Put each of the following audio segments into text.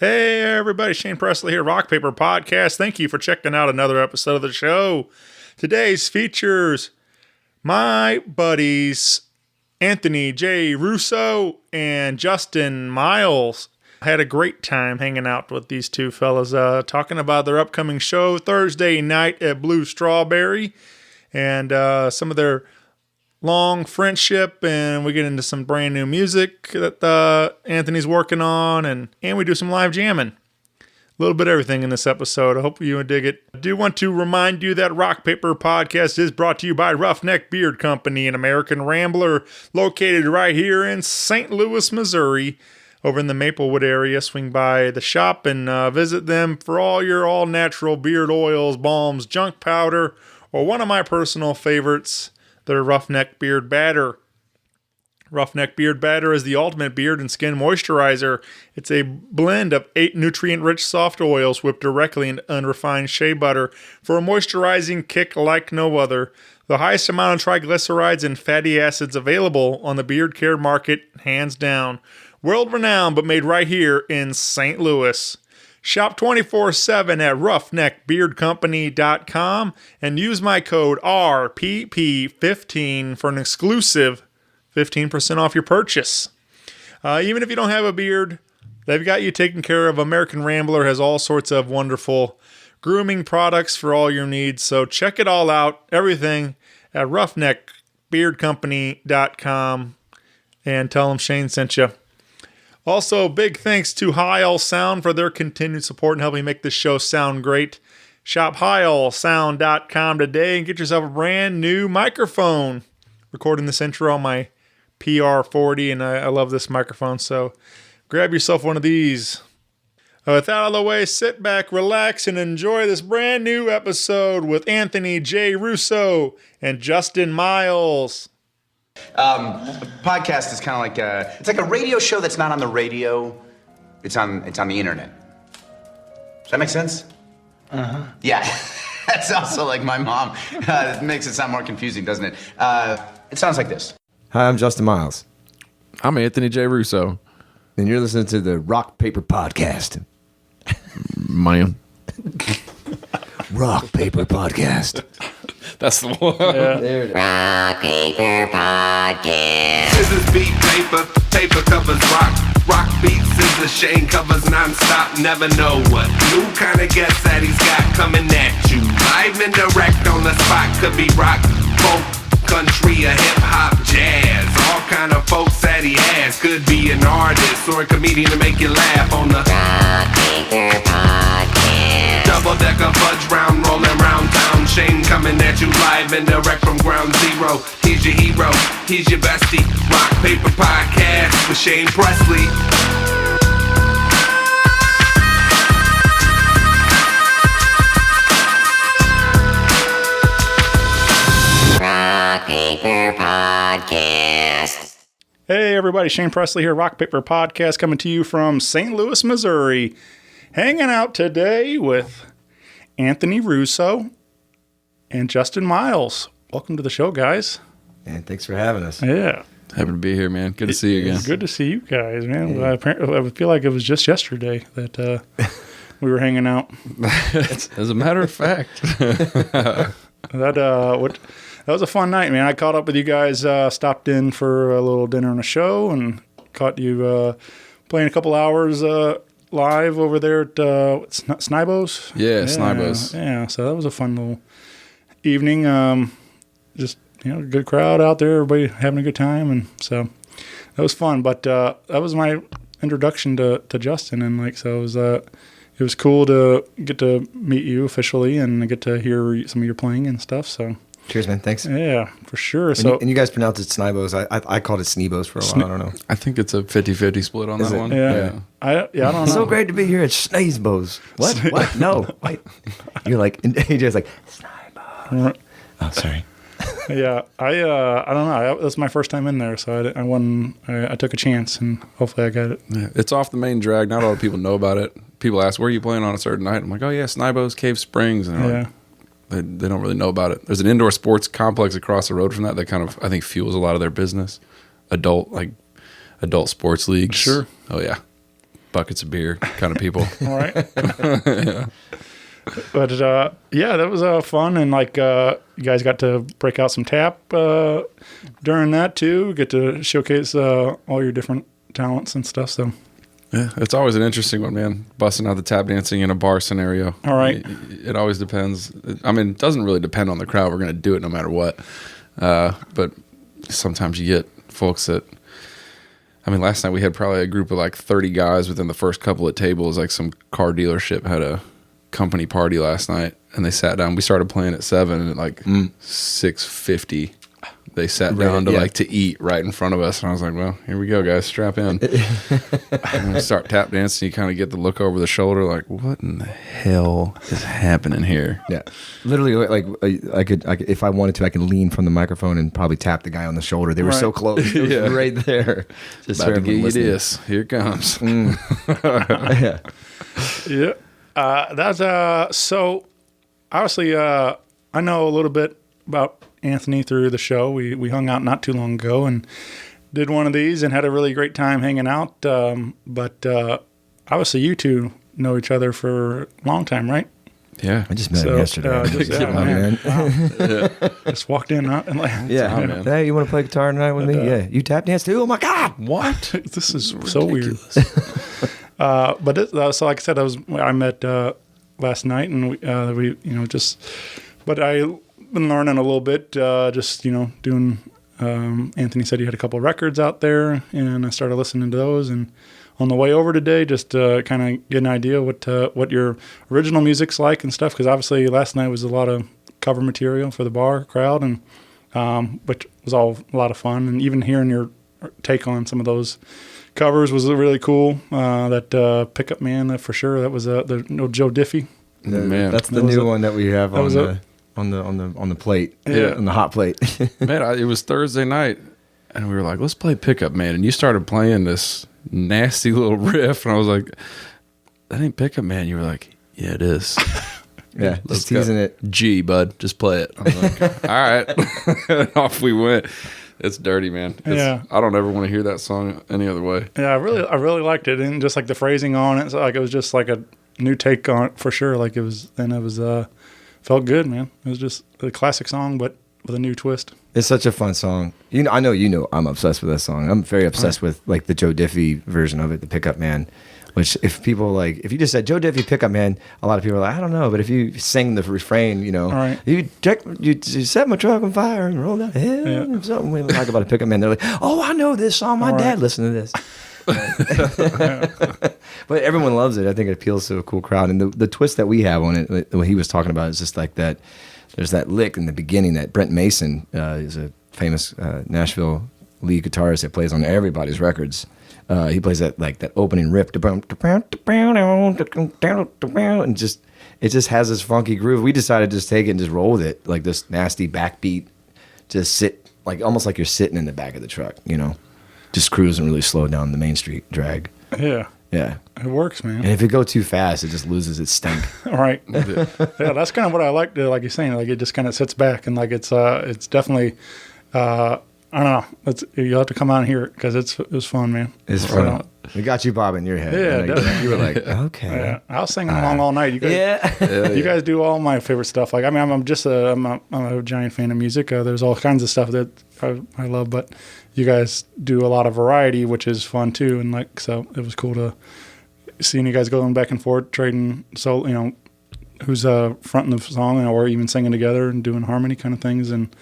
Hey everybody, Shane Presley here, Rock Paper Podcast. Thank you for checking out another episode of the show. Today's features my buddies Anthony J Russo and Justin Myles. I had a great time hanging out with these two fellas, talking about their upcoming show Thursday night at Blue Strawberry and some of their long friendship, and we get into some brand new music that Anthony's working on, and we do some live jamming. A little bit of everything in this episode. I hope you would dig it. I do want to remind you that Rock Paper Podcast is brought to you by Roughneck Beard Company, an American Rambler located right here in St. Louis, Missouri, over in the Maplewood area. Swing by the shop and visit them for all your all-natural beard oils, balms, junk powder, or one of my personal favorites, their Roughneck Beard Batter. Roughneck Beard Batter is the ultimate beard and skin moisturizer. It's a blend of 8 nutrient-rich soft oils whipped directly into unrefined shea butter for a moisturizing kick like no other. The highest amount of triglycerides and fatty acids available on the beard care market, hands down. World-renowned, but made right here in St. Louis. Shop 24/7 at roughneckbeardcompany.com and use my code RPP15 for an exclusive 15% off your purchase. Even if you don't have a beard, they've got you taken care of. American Rambler has all sorts of wonderful grooming products for all your needs. So check it all out, everything at roughneckbeardcompany.com, and tell them Shane sent you. Also, big thanks to Heil Sound for their continued support and helping make this show sound great. Shop heilsound.com today and get yourself a brand new microphone. Recording this intro on my PR40, and I love this microphone, so grab yourself one of these. With that out of the way, sit back, relax, and enjoy this brand new episode with Anthony J Russo and Justin Myles. Podcast is kind of like it's like a radio show that's not on the radio. It's on the internet. Does that make sense? Uh-huh. Yeah. That's also like my mom. It makes it sound more confusing, doesn't it? It sounds like this. Hi, I'm Justin Myles. I'm Anthony J Russo. And you're listening to the Rock Paper Podcast. Man. Rock Paper Podcast. That's the one. Yeah. There it is. Rock Paper Podcast. Scissors beat paper, paper covers rock. Rock beats scissors, Shane covers non-stop. Never know what new kind of guest that he's got coming at you. Live and direct on the spot. Could be rock, folk, country, or hip-hop, jazz. All kind of folks that he has. Could be an artist or a comedian to make you laugh on the Rock Paper Podcast. double-decker fudge round, rolling round town. Shane coming at you live and direct from ground zero. He's your hero, he's your bestie. Rock Paper Podcast with Shane Presley. Rock Paper Podcast. Hey everybody, Shane Presley here, Rock Paper Podcast, coming to you from St. Louis, Missouri. Hanging out today with Anthony Russo and Justin Myles. Welcome to the show, guys. And thanks for having us. Yeah. Happy to be here, man. Good to see you again. It's good to see you guys, man. Yeah. I feel like it was just yesterday that we were hanging out. As a matter of fact. That was a fun night, man. I caught up with you guys, stopped in for a little dinner and a show, and caught you playing a couple hours live over there at Snibos. Yeah, Snibos. Yeah, so that was a fun little evening. Just, good crowd out there, everybody having a good time, and so that was fun. But that was my introduction to Justin, and so it was cool to get to meet you officially and get to hear some of your playing and stuff. So Cheers, man. Thanks. yeah, for sure. And you guys pronounce it Snibos. I called it Sneebos for a while. I don't know. I think it's a 50-50 split on that one. Yeah. I don't know. So great to be here at Sneebos. What? No. Wait. You're like, and AJ's like, Snibos. Oh, sorry. Yeah, I don't know. That's my first time in there, so I took a chance, and hopefully I got it. Yeah, it's off the main drag. Not a lot of people know about it. People ask, where are you playing on a certain night? I'm like, oh yeah, Snibos Cave Springs. And they're like, they don't really know about it. There's an indoor sports complex across the road from that kind of, I think, fuels a lot of their business. Adult sports leagues. Sure. Oh yeah. buckets of beer kind of people. All right. But that was fun, and like you guys got to break out some tap during that too. Get to showcase all your different talents and stuff. So Yeah, it's always an interesting one, man. Busting out the tap dancing in a bar scenario. All right. It always depends. I mean, it doesn't really depend on the crowd. We're going to do it no matter what. But sometimes you get folks that, I mean, last night we had probably a group of like 30 guys within the first couple of tables. Like some car dealership had a company party last night, and they sat down. We started playing at 7, and at like 6:50. They sat down to eat right in front of us, and I was like, "Well, here we go, guys. Strap in." And we start tap dancing. You kind of get the look over the shoulder, like, "What in the hell is happening here?" Yeah, literally, like I could, if I wanted to, I could lean from the microphone and probably tap the guy on the shoulder. They were so close, it was right there. Just About to get you this. Here it comes. Yeah, that's so. Obviously, I know a little bit about Anthony through the show. We hung out not too long ago and did one of these and had a really great time hanging out. But obviously you two know each other for a long time, right? Yeah, I just met him yesterday. Just walked in and like, man. Hey, you want to play guitar tonight with me? Yeah, you tap dance too? Oh my God, what? This is so weird. But so like I said, I met last night, and we but I been learning a little bit, just doing. Anthony said he had a couple of records out there, and I started listening to those. And on the way over today, just to kind of get an idea what your original music's like and stuff, because obviously last night was a lot of cover material for the bar crowd, and which was all a lot of fun. And even hearing your take on some of those covers was really cool. That Pickup Man, for sure. That was the Joe Diffie. Man, that's the new one that we have on the plate, on the hot plate. Man, it was Thursday night, and we were like, "Let's play Pickup Man." And you started playing this nasty little riff, and I was like, "That ain't Pickup Man." You were like, "Yeah, it is." Yeah, just teasing it. G, bud, just play it. I was like, "All right," and off we went. It's dirty, man. I don't ever want to hear that song any other way. Yeah, I really liked it, and just like the phrasing on it, so like it was just like a new take on it for sure. Like it was felt good, man. It was just a classic song, but with a new twist. It's such a fun song. I know I'm obsessed with that song. I'm very obsessed with like the Joe Diffie version of it, the Pickup Man. Which if you just said Joe Diffie Pickup Man, a lot of people are like, I don't know. But if you sing the refrain, you set my truck on fire and roll down the hill, something we like about a Pickup Man. They're like, oh, I know this song. My dad listened to this. But everyone loves it. I think it appeals to a cool crowd, and the twist that we have on it, what he was talking about, is just like that. There's that lick in the beginning that Brent Mason is a famous Nashville lead guitarist that plays on everybody's records. He plays that opening riff, and it just has this funky groove. We decided to just take it and just roll with it, like this nasty backbeat. Just sit like almost like you're sitting in the back of the truck, just cruise and really slow down the main street drag. Yeah. Yeah. It works, man. And if it go too fast, it just loses its stank. All right. Yeah, that's kind of what I like. Like you're saying, like it just kind of sits back, and like it's definitely, I don't know. You'll have to come out and hear it because it was fun, man. It's fun. We got you bobbing your head. Yeah, definitely. You were like, okay. Yeah. I was singing along all night. You guys, you guys do all my favorite stuff. Like, I mean, I'm a giant fan of music. There's all kinds of stuff that I love, but you guys do a lot of variety, which is fun too. And like, so it was cool to seeing you guys going back and forth, trading. So, who's fronting the song or even singing together and doing harmony kind of things. And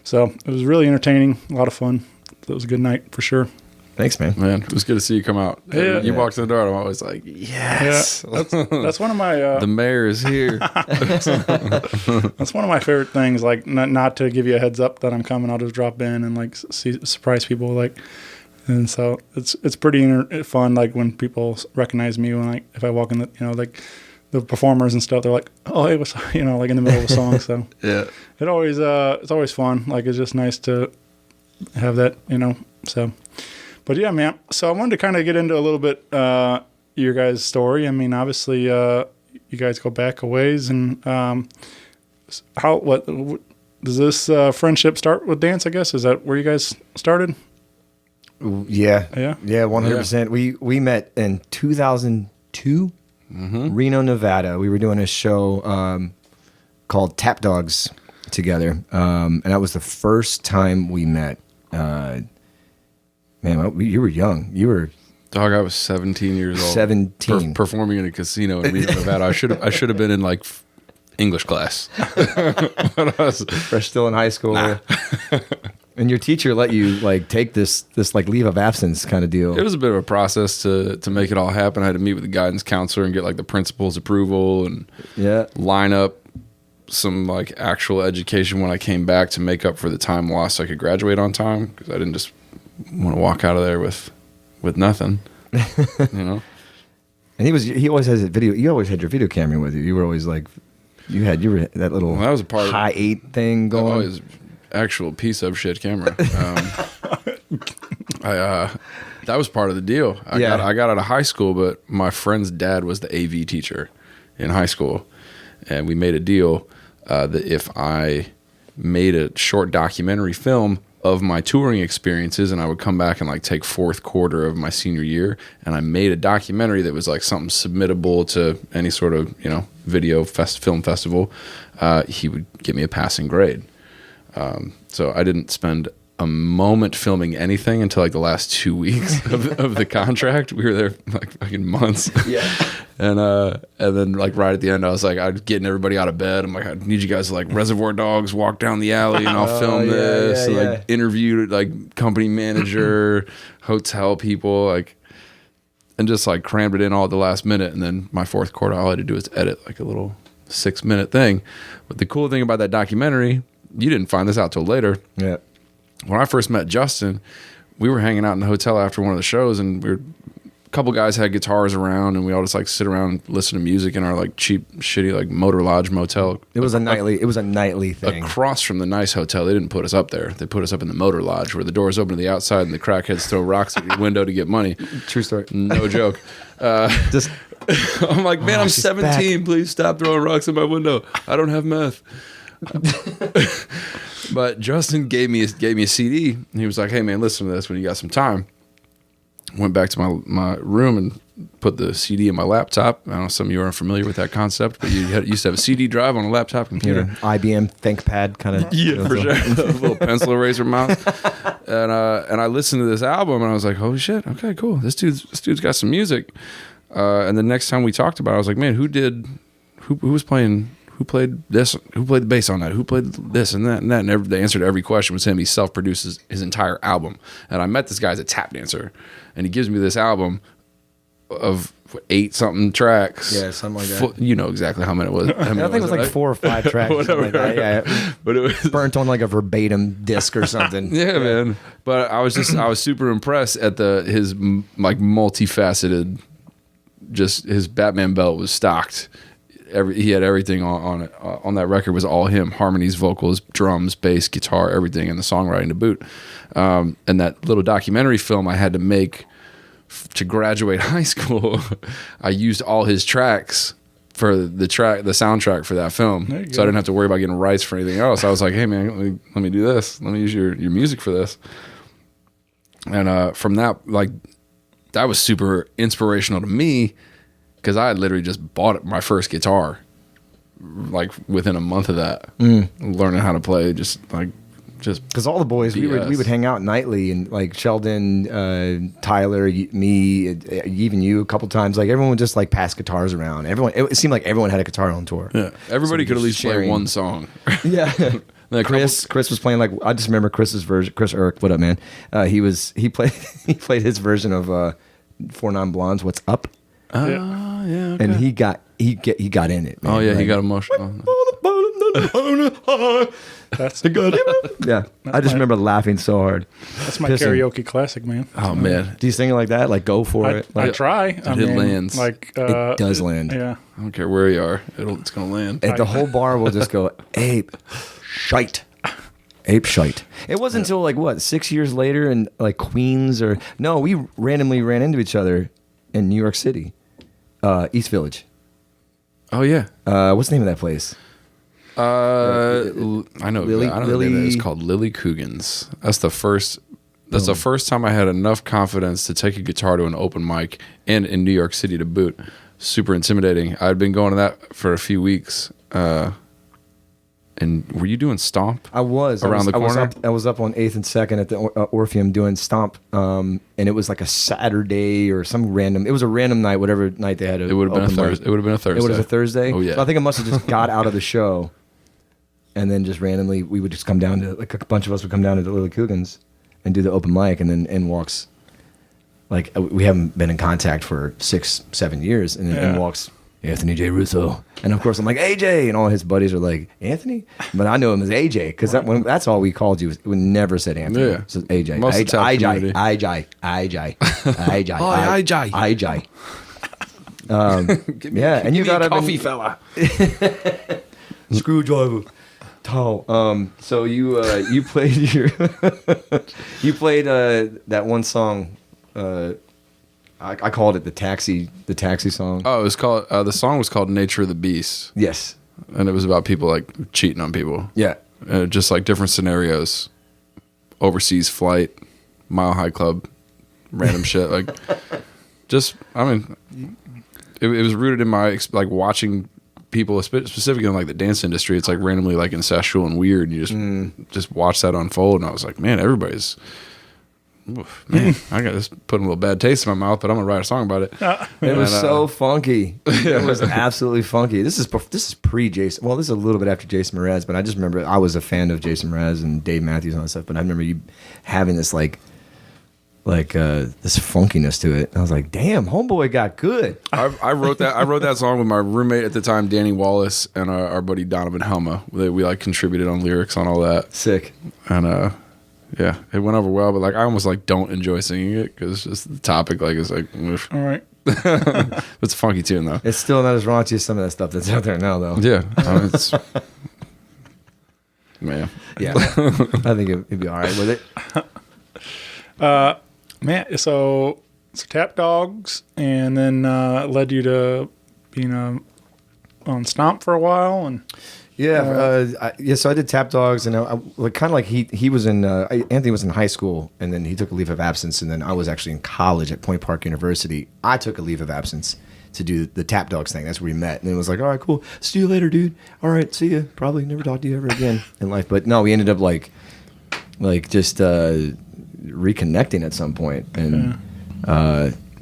so it was really entertaining, a lot of fun. It was a good night for sure. Thanks, man. It was good to see you come out. Yeah. You walked in the door, I'm always like, yes. Yeah, that's one of my... the mayor is here. That's one of my favorite things, like not to give you a heads up that I'm coming. I'll just drop in and like surprise people. And so it's pretty fun, like when people recognize me when if I walk in like the performers and stuff, they're like, oh, hey, what's like in the middle of a song. So yeah, it's always fun. Like it's just nice to have that, so... But yeah, man. So I wanted to kind of get into a little bit your guys' story. I mean, obviously, you guys go back a ways, and what does this friendship start with dance? I guess is that where you guys started? Yeah. Yeah? Yeah, 100%. We met in 2002, Reno, Nevada. We were doing a show called Tap Dogs together. And that was the first time we met. Man, you were young. You were Dog, I was 17 years old. 17. Performing in a casino in Reno, Nevada. I should have been in like English class. But I was still in high school. And your teacher let you like take this like leave of absence kind of deal. It was a bit of a process to make it all happen. I had to meet with the guidance counselor and get like the principal's approval and line up some like actual education when I came back to make up for the time lost so I could graduate on time, because I didn't just want to walk out of there with nothing. You know. And he always has a video. You always had your video camera with you. You were always like, you were that little that was a part high 8 thing going. Always actual piece of shit camera. That was part of the deal. I got out of high school, but my friend's dad was the AV teacher in high school, and we made a deal that if I made a short documentary film of my touring experiences, and I would come back and like take fourth quarter of my senior year, and I made a documentary that was like something submittable to any sort of video film festival, he would give me a passing grade. So I didn't spend a moment filming anything until like the last 2 weeks of the contract. We were there like fucking months. Yeah. And then like right at the end, I was like, I'm getting everybody out of bed. I'm like, I need you guys to like Reservoir Dogs walk down the alley and I'll film this. And like interviewed like company manager, hotel people, like, and just like crammed it in all at the last minute. And then my fourth quarter, all I had to do was edit like a little 6-minute thing. But the cool thing about that documentary, you didn't find this out till later. Yeah. When I first met Justin, we were hanging out in the hotel after one of the shows, and a couple guys had guitars around, and we all just like sit around and listen to music in our like cheap, shitty like Motor Lodge motel. It was a nightly thing. Across from the nice hotel. They didn't put us up there. They put us up in the Motor Lodge, where the doors open to the outside and the crackheads throw rocks at your window to get money. True story. No joke. Just I'm like, man, I'm 17. Back. Please stop throwing rocks at my window. I don't have meth. But Justin gave me a CD, and he was like, "Hey man, listen to this when you got some time." Went back to my room and put the CD in my laptop. I don't know, some of you aren't familiar with that concept, but you used to have a CD drive on a laptop computer. Yeah, IBM ThinkPad kind of. Yeah, for sure. A little pencil eraser mouse. And I listened to this album, and I was like, "Holy shit! Okay, cool. This dude's got some music." And the next time we talked about it, I was like, "Man, who was playing?" Who played this? Who played the bass on that? Who played this and that and that? And the answer to every question was him. He self-produces his entire album. And I met this guy as a tap dancer, and he gives me this album of 8-something tracks. Yeah, something like that. You know exactly how many it was. I think it was like 4 or 5 tracks. Something like that. Yeah, but it was burnt on like a verbatim disc or something. Yeah, man. But I was super impressed at his like multifaceted. Just his Batman belt was stocked. He had everything on it. On that record was all him: harmonies, vocals, drums, bass, guitar, everything, and the songwriting to boot. And that little documentary film I had to make to graduate high school, I used all his tracks for the soundtrack for that film, so I didn't have to worry about getting rights for anything else. I was like, "Hey man, let me do this. Let me use your music for this." And from that, like, that was super inspirational to me. Because I had literally just bought my first guitar, like within a month of that, learning how to play. Just because all the boys we would hang out nightly, and like Sheldon, Tyler, me, even you a couple times. Like everyone would just like pass guitars around. It seemed like everyone had a guitar on tour. Yeah, everybody could at least play one song. Yeah. Chris was playing like, I just remember Chris's version. Chris Irk, what up, man? He played his version of 4 Non Blondes. What's up? Yeah, okay. And he got in it. Man. Oh yeah, he got emotional. That's good. Yeah, I just remember laughing so hard. That's my karaoke classic, man. Oh man, do you sing it like that? Like go for it. I try. It lands. Like it does land. Yeah. I don't care where you are. It's gonna land. And the whole bar will just go ape shite. Ape shite. It wasn't until like 6 years later in like Queens we randomly ran into each other in New York City. East Village. Oh yeah. What's the name of that place? I know. I don't know. It's called Lily Coogan's. That's the first That's the first time I had enough confidence to take a guitar to an open mic and in New York City to boot. Super intimidating. I'd been going to that for a few weeks. And were you doing Stomp? I was around the corner. I was up on 8th and 2nd at the Orpheum doing Stomp, and it was like a Saturday or some random. It was a random night, whatever night they had. It would have been a Thursday. It would have been a Thursday. It was a Thursday. Oh yeah. So I think I must have just got out of the show, and then just randomly we would just come down to like a bunch of us would come down to the Little Cougans and do the open mic, and then N walks. Like we haven't been in contact for 6-7 years, and then N walks. Anthony J Russo, and of course I'm like AJ, and all his buddies are like Anthony, but I know him as AJ because that's all we called you. We never said Anthony. Yeah, so AJ, most of the town community. AJ. Yeah, and you got a coffee fella. Screwdriver. Tall. So you played that one song. I called it the taxi song. Oh, it was called. The song was called "Nature of the Beast." Yes, and it was about people like cheating on people. Yeah, just like different scenarios, overseas flight, Mile High Club, random shit. Like, just I mean, it was rooted in my like watching people, specifically in like the dance industry. It's like randomly like incestual and weird. And you just watch that unfold, and I was like, man, everybody's. Oof, man, I got this putting a little bad taste in my mouth, but I'm gonna write a song about it. It was so funky. It was absolutely funky. This is pre Jason. Well, this is a little bit after Jason Mraz, but I just remember I was a fan of Jason Mraz and Dave Matthews and all that stuff. But I remember you having this this funkiness to it. And I was like, damn, homeboy got good. I wrote that song with my roommate at the time, Danny Wallace, and our buddy Donovan Helma. We like contributed on lyrics on all that. Sick. And yeah, it went over well, but like I almost like don't enjoy singing it because it's just the topic. Like it's like, oof. All right. It's a funky tune though. It's still not as raunchy as some of that stuff that's out there now, though. Yeah, it's man. Yeah, I think it'd be all right with it. Man, so Tap Dogs, and then led you to being on Stomp for a while, and. Yeah, so I did Tap Dogs, and I kind of like he was in Anthony was in high school, and then he took a leave of absence, and then I was actually in college at Point Park University. I took a leave of absence to do the Tap Dogs thing. That's where we met, and it was like, all right, cool, see you later, dude. All right, see you. Probably never talk to you ever again in life, but no, we ended up like just reconnecting at some point, and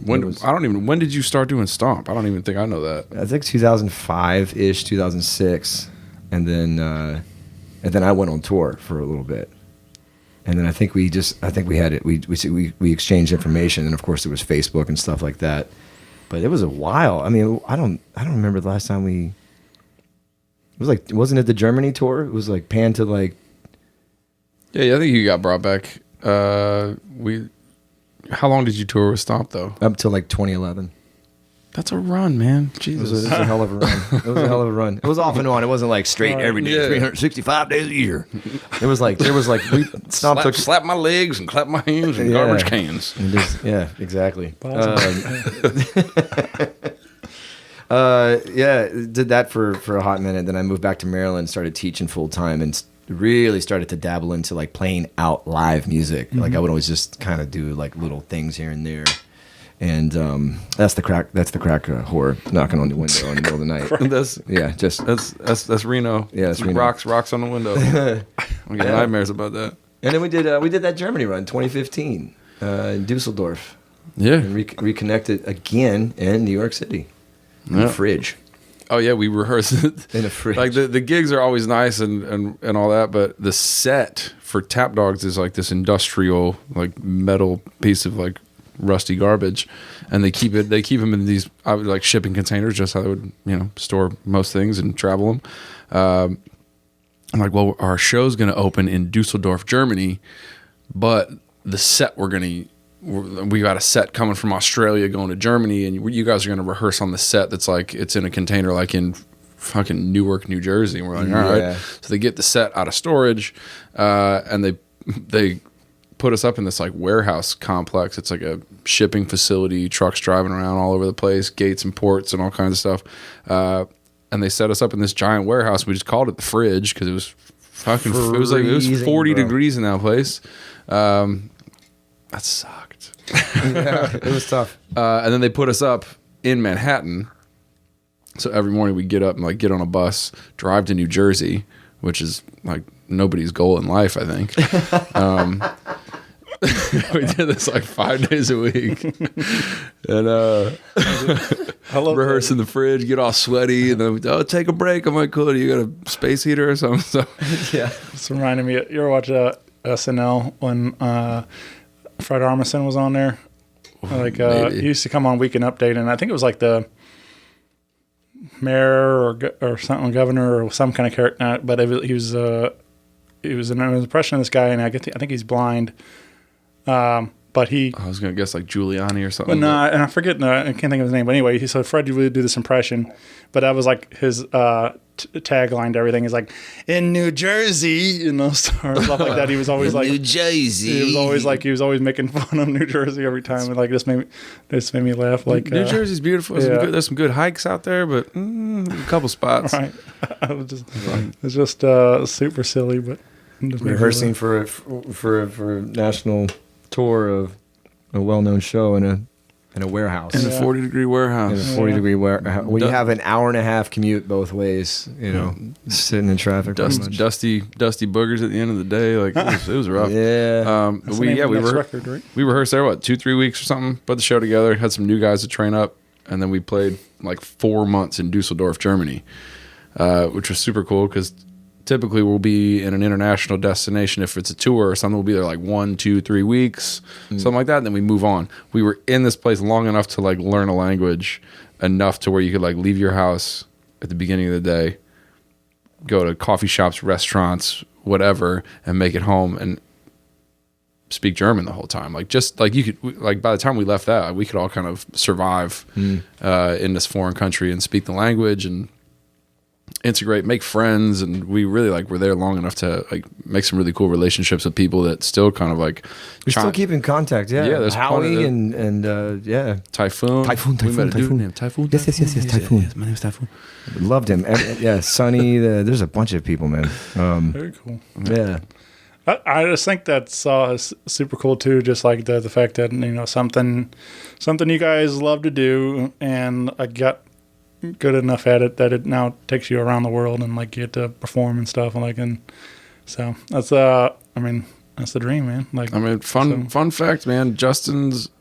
when did you start doing Stomp? I don't even think I know that. I think 2005-ish, 2006. And then I went on tour for a little bit, and then I think we had it. We exchanged information, and of course there was Facebook and stuff like that. But it was a while. I mean, I don't remember the last time we. It was like, wasn't it the Germany tour? It was like panned to like. Yeah, I think you got brought back. How long did you tour with Stomp though? Up till like 2011. That's a run, man. Jesus. It was a hell of a run. It was a hell of a run. It was off and on. It wasn't like straight every day, 365 days a year. It was like, we slap my legs and clap my hands and garbage cans. And just, yeah, exactly. Did that for a hot minute. Then I moved back to Maryland, started teaching full time, and really started to dabble into like playing out live music. Mm-hmm. Like I would always just kind of do like little things here and there. And that's the crack whore knocking on the window in the middle of the night. That's Reno. Yeah, that's Reno. Rocks on the window. I get nightmares about that. And then we did that Germany run, 2015, in Dusseldorf. Yeah, and reconnected again in New York City. In the fridge. Oh yeah, we rehearsed in a fridge. Like the gigs are always nice and all that, but the set for Tap Dogs is like this industrial like metal piece of like rusty garbage, and they keep them in these like shipping containers, just how they would store most things and travel them. I'm like, well, our show's going to open in Dusseldorf, Germany, but the set we got a set coming from Australia going to Germany, and you guys are going to rehearse on the set that's like it's in a container like in fucking Newark, New Jersey. And we're like, all right. So they get the set out of storage, and they put us up in this like warehouse complex. It's like a shipping facility, trucks driving around all over the place, gates and ports and all kinds of stuff. And they set us up in this giant warehouse. We just called it the fridge because it was fucking. It was 40 degrees in that place. That sucked. Yeah, it was tough. And then they put us up in Manhattan. So every morning we get up and like get on a bus, drive to New Jersey, which is like nobody's goal in life, I think. We did this like 5 days a week, and rehearse in the fridge, get all sweaty, and then take a break. I'm like, cool. Do you got a space heater or something? So Yeah. It's reminding me. You ever watch SNL when Fred Armisen was on there? Like Maybe. he used to come on Weekend Update, and I think it was like the mayor or something, governor or some kind of character. But he was an impression of this guy, and I think he's blind. But he. I was gonna guess like Giuliani or something. But no, and I forget. No, I can't think of his name. But anyway, he said Fred would do this impression, but that was like his tagline to everything. Is like in New Jersey, or stuff like that. He was always like New Jersey. He was always making fun of New Jersey every time. And like this made me laugh. Like New Jersey's beautiful. yeah. There's some good hikes out there, but a couple spots. Right. It's just super silly, but just made me Rehearsing laugh. for a national tour of a well-known show in a warehouse. In a 40-degree warehouse. In a 40-degree warehouse. Well, you have an hour and a half commute both ways, sitting in traffic. pretty much. Dusty boogers at the end of the day. Like it was rough. Yeah. That's the name of the next record, right? We rehearsed there 2-3 weeks or something. Put the show together. Had some new guys to train up, and then we played like 4 months in Dusseldorf, Germany, which was super cool because typically we'll be in an international destination. If it's a tour or something, we'll be there like 1, 2, 3 weeks, something like that. And then we move on. We were in this place long enough to like learn a language enough to where you could like leave your house at the beginning of the day, go to coffee shops, restaurants, whatever, and make it home and speak German the whole time. Like just like you could, like by the time we left that, we could all kind of survive in this foreign country and speak the language and integrate, make friends, and we really like were there long enough to like make some really cool relationships with people that still kind of like We still keep in contact, yeah. Yeah, there's Howie plenty and yeah. Typhoon. We met a dude named Typhoon. Yes, Typhoon. Yes, my name's Typhoon. Loved him. Yeah, Sonny. There's a bunch of people, man. Very cool. Yeah. I just think that's super cool too. Just like the fact that something you guys love to do, and I got good enough at it that it now takes you around the world and like you get to perform and stuff, and so that's that's the dream, man. Like fun fact, man. Justin's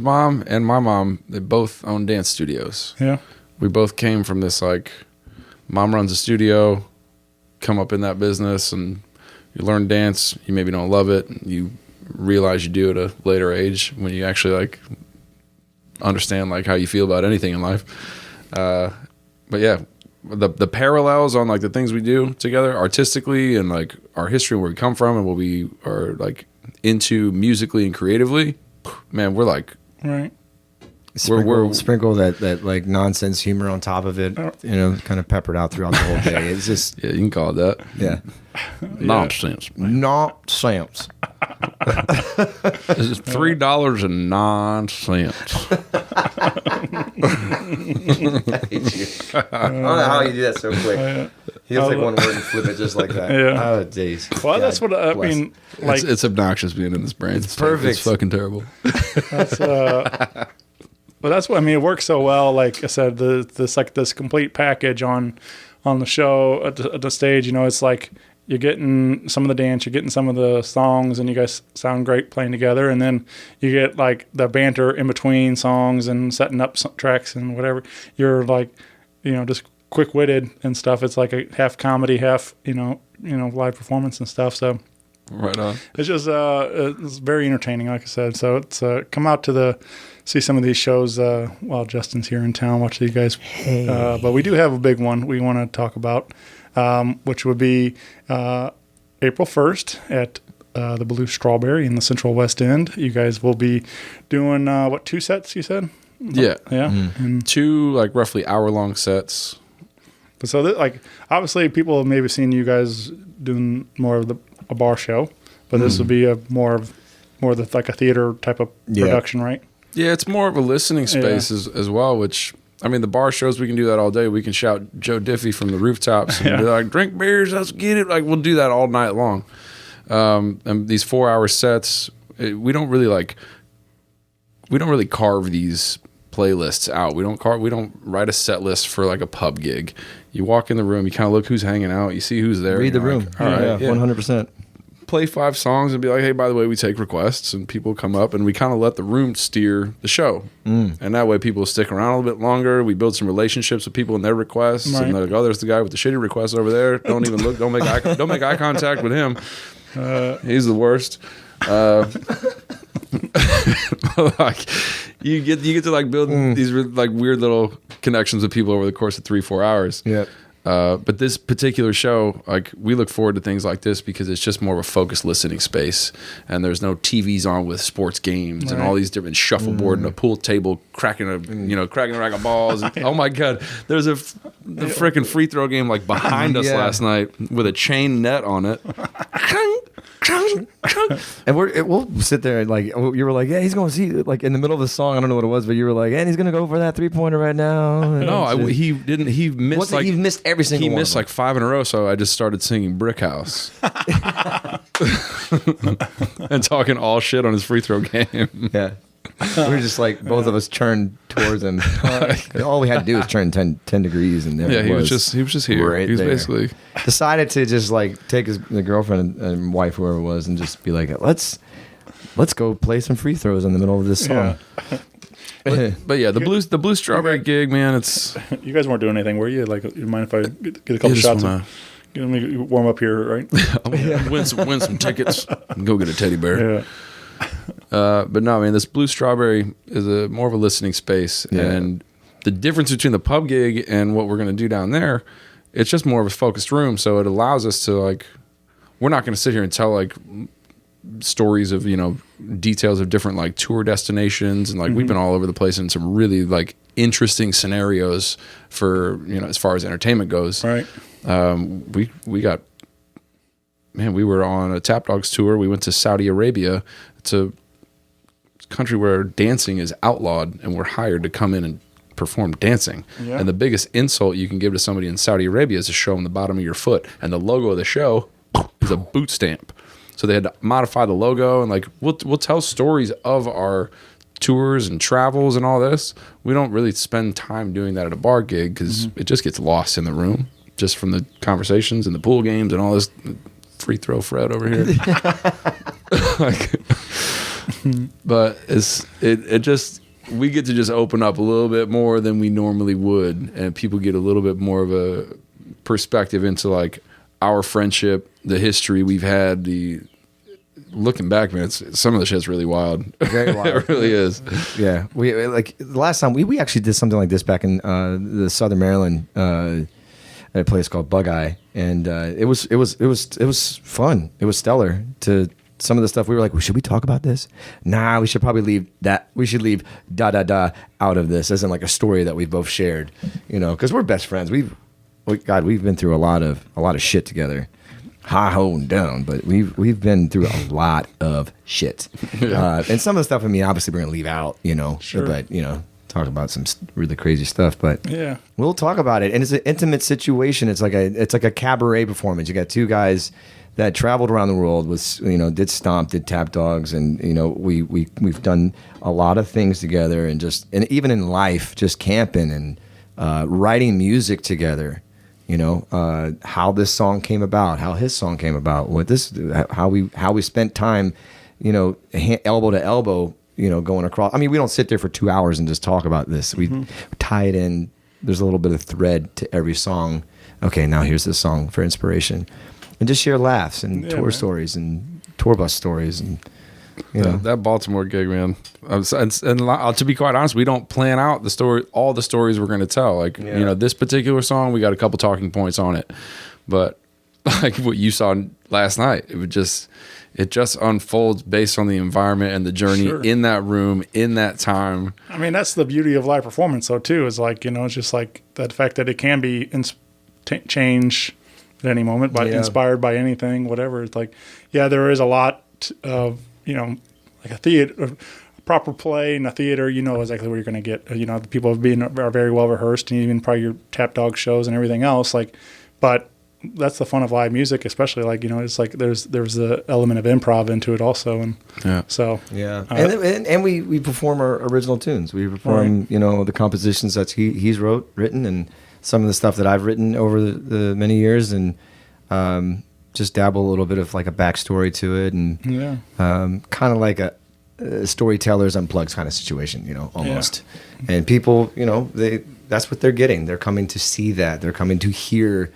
mom and my mom, they both own dance studios. Yeah, we both came from this like mom runs a studio, come up in that business, and you learn dance. You maybe don't love it. You realize you do at a later age when you actually like understand like how you feel about anything in life. But yeah, the parallels on like the things we do together artistically and like our history and where we come from and what we are like into musically and creatively, man, we're like right. Sprinkle that like nonsense humor on top of it, kind of peppered out throughout the whole day. It's just yeah, you can call it that. Yeah. Nonsense. Nonsense. This is $3.09. I don't know how you do that so quick. He has like one word and flip it just like that. Yeah. Oh, days. Well, that's what I mean. Like It's obnoxious being in this brain. It's perfect. It's fucking terrible. that's but that's what I mean. It works so well. Like I said, this complete package on the show at the stage. It's like you're getting some of the dance, you're getting some of the songs, and you guys sound great playing together. And then you get like the banter in between songs and setting up some tracks and whatever. You're like, just quick-witted and stuff. It's like a half comedy, half live performance and stuff. So Right on. it's just it's very entertaining, like I said. So it's come out to see some of these shows while Justin's here in town. Watch these guys. But we do have a big one we want to talk about, which would be April 1st at the Blue Strawberry in the Central West End. You guys will be doing 2 sets? You said. Yeah. Yeah. And 2 like roughly hour-long sets. So like obviously people have maybe seen you guys doing more of a bar show, but this would be more of the like a theater type of production, right? Yeah, it's more of a listening space as well, which, I mean, the bar shows, we can do that all day. We can shout Joe Diffie from the rooftops and be like, drink beers, let's get it. Like, we'll do that all night long. And these 4-hour sets, we don't really carve these playlists out. We don't write a set list for like a pub gig. You walk in the room, you kind of look who's hanging out, you see who's there. Read the room. Like, all right, 100%. Play 5 songs and be like, hey, by the way, we take requests, and people come up, and we kind of let the room steer the show. And that way people stick around a little bit longer. We build some relationships with people and their requests. Right. And they're like, oh, there's the guy with the shitty request over there. Don't even look. Don't make eye contact with him. He's the worst. Like you get to like build these like weird little connections with people over the course of 3-4 hours. Yeah. But this particular show, like, we look forward to things like this because it's just more of a focused listening space, and there's no TVs on with sports games and all these different shuffleboard and a pool table cracking a rack of balls. And, oh my god, there's the freaking free throw game like behind us last night with a chain net on it. And we'll sit there and like you were like, yeah, he's going to see like in the middle of the song. I don't know what it was, but you were like, and he's going to go for that 3-pointer right now. And No, he didn't. He missed he missed every single. He one missed of them. like 5 in a row, so I just started singing Brick House and talking all shit on his free throw game. Yeah. We were just like both of us turned towards him. All we had to do was turn 10 degrees, and there Yeah, it he was just here. right He was there. basically Decided to just like take the girlfriend and wife, whoever it was, and just be like, let's go play some free throws in the middle of this song. But yeah, the blue strawberry gig, man. It's You guys weren't doing anything, were you? Like, you mind if I get a couple shots? Let me warm up here, right? win some tickets and go get a teddy bear. Yeah. But no, man, this blue strawberry is more of a listening space, and the difference between the pub gig and what we're going to do down there, it's just more of a focused room. So it allows us to like, we're not going to sit here and tell like stories of details of different like tour destinations, and like we've been all over the place in some really like interesting scenarios for as far as entertainment goes. Right. We were on a Tap Dogs tour. We went to Saudi Arabia. It's a country where dancing is outlawed, and we're hired to come in and perform dancing. Yeah. And the biggest insult you can give to somebody in Saudi Arabia is to show them the bottom of your foot. And the logo of the show is a boot stamp. So they had to modify the logo, and like we'll tell stories of our tours and travels and all this. We don't really spend time doing that at a bar gig because it just gets lost in the room, just from the conversations and the pool games and all this free throw Fred over here. But we get to just open up a little bit more than we normally would, and people get a little bit more of a perspective into like our friendship, the history we've had. Looking back, man, some of the shit's really wild. Very wild. It really is. Yeah, we like the last time we actually did something like this back in the Southern Maryland at a place called Bug Eye, and it was fun. It was stellar. To some of the stuff we were like, well, should we talk about this? Nah, we should probably leave that. We should leave out of this, as in like a story that we both shared, because we're best friends. We've been through a lot of shit together. High, ho, and down, but we've been through a lot of shit. And some of the stuff, obviously we're gonna leave out, Sure. but talk about some really crazy stuff. But Yeah. we'll talk about it. And it's an intimate situation. It's like a cabaret performance. You got two guys that traveled around the world with did Stomp, did Tap Dogs, and we've done a lot of things together, and even in life, just camping and writing music together. How this song came about, how his song came about, how we spent time, elbow to elbow, going across. We don't sit there for 2 hours and just talk about this. We tie it in. There's a little bit of thread to every song. Okay, now here's this song for inspiration, and just share laughs and tour stories and tour bus stories and. That Baltimore gig, man. And to be quite honest, we don't plan out all the stories we're going to tell. Like, this particular song, we got a couple talking points on it. But like what you saw last night, it just unfolds based on the environment and the journey in that room, in that time. That's the beauty of live performance, though, too, is like, it's just like that fact that it can be change at any moment, inspired by anything, whatever. It's like, there is a lot of, like a theater, a proper play in a theater, exactly where you're going to get, the people are very well rehearsed, and even probably your Tap Dog shows and everything else. Like, but that's the fun of live music, especially like, it's like there's the element of improv into it also, and so and we perform our original tunes. We perform the compositions that he's written, and some of the stuff that I've written over the many years, and just dabble a little bit of like a backstory to it, and kind of like a storytellers unplugged kind of situation, almost. And people, that's what they're getting. They're coming to see that. They're coming to hear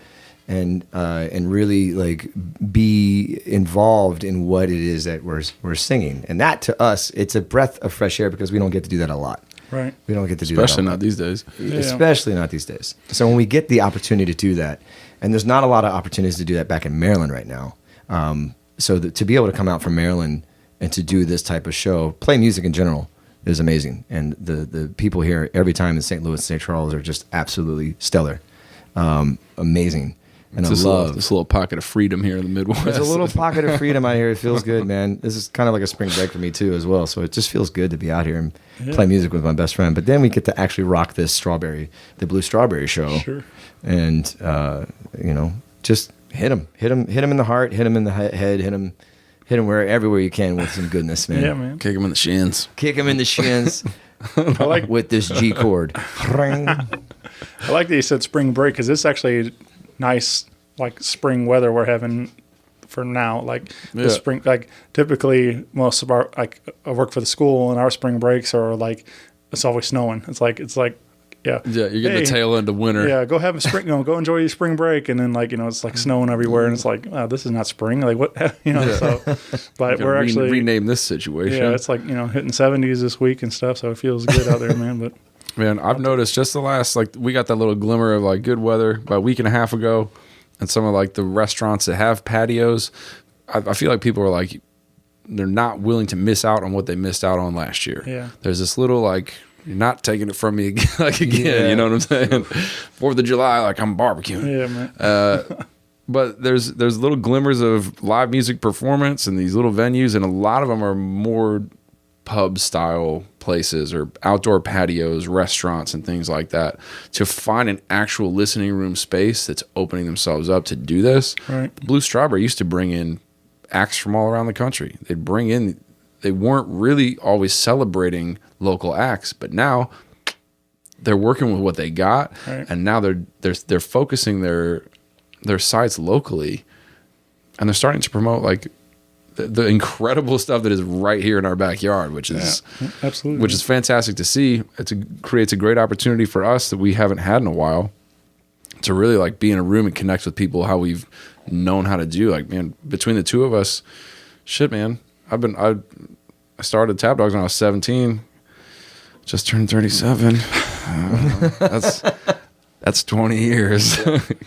and really like be involved in what it is that we're singing. And that to us, it's a breath of fresh air, because we don't get to do that a lot. Right. We don't get to do Especially that. not these days. Especially not these days. So when we get the opportunity to do that, and there's not a lot of opportunities to do that back in Maryland right now. So to be able to come out from Maryland and to do this type of show, play music in general, is amazing. And the people here every time in St. Louis and St. Charles are just absolutely stellar. Amazing. And It's this little pocket of freedom here in the Midwest. There's a little pocket of freedom out here. It feels good, man. This is kind of like a spring break for me too, as well. So it just feels good to be out here and play music with my best friend. But then we get to actually rock the Blue Strawberry show. Sure. And just hit him in the heart, hit him in the head, hit him everywhere you can with some goodness, man. Yeah, man. Kick him in the shins. Kick him in the shins. I like with this G chord. I like that you said spring break, because it's actually nice, like spring weather we're having for now. Like the spring, like typically most of our, like I work for the school, and our spring breaks are like, it's always snowing. It's like you're getting the tail end of winter. Yeah, go have a spring. Go enjoy your spring break, and then like it's like snowing everywhere, and it's like, oh, this is not spring. Like what So, but we're actually rename this situation. Yeah, it's like hitting 70s this week and stuff, so it feels good out there, man. But man, I've noticed just the last we got that little glimmer of like good weather about a week and a half ago, and some of like the restaurants that have patios. I feel like people are like, they're not willing to miss out on what they missed out on last year. Yeah, there's this little like, you're not taking it from me again. You know what I'm saying? 4th of July, like I'm barbecuing. Yeah, man. But there's little glimmers of live music performance in these little venues, and a lot of them are more pub style places or outdoor patios, restaurants, and things like that. To find an actual listening room space that's opening themselves up to do this. Right. Blue Strawberry used to bring in acts from all around the country. They weren't really always celebrating local acts, but now they're working with what they got, and now they're focusing their sites locally, and they're starting to promote like the incredible stuff that is right here in our backyard, which is absolutely, which is fantastic to see. It creates a great opportunity for us that we haven't had in a while to really like be in a room and connect with people how we've known how to do. Like, man, between the two of us, shit, man. I started Tap Dogs when I was 17. Just turned 37. That's 20 years.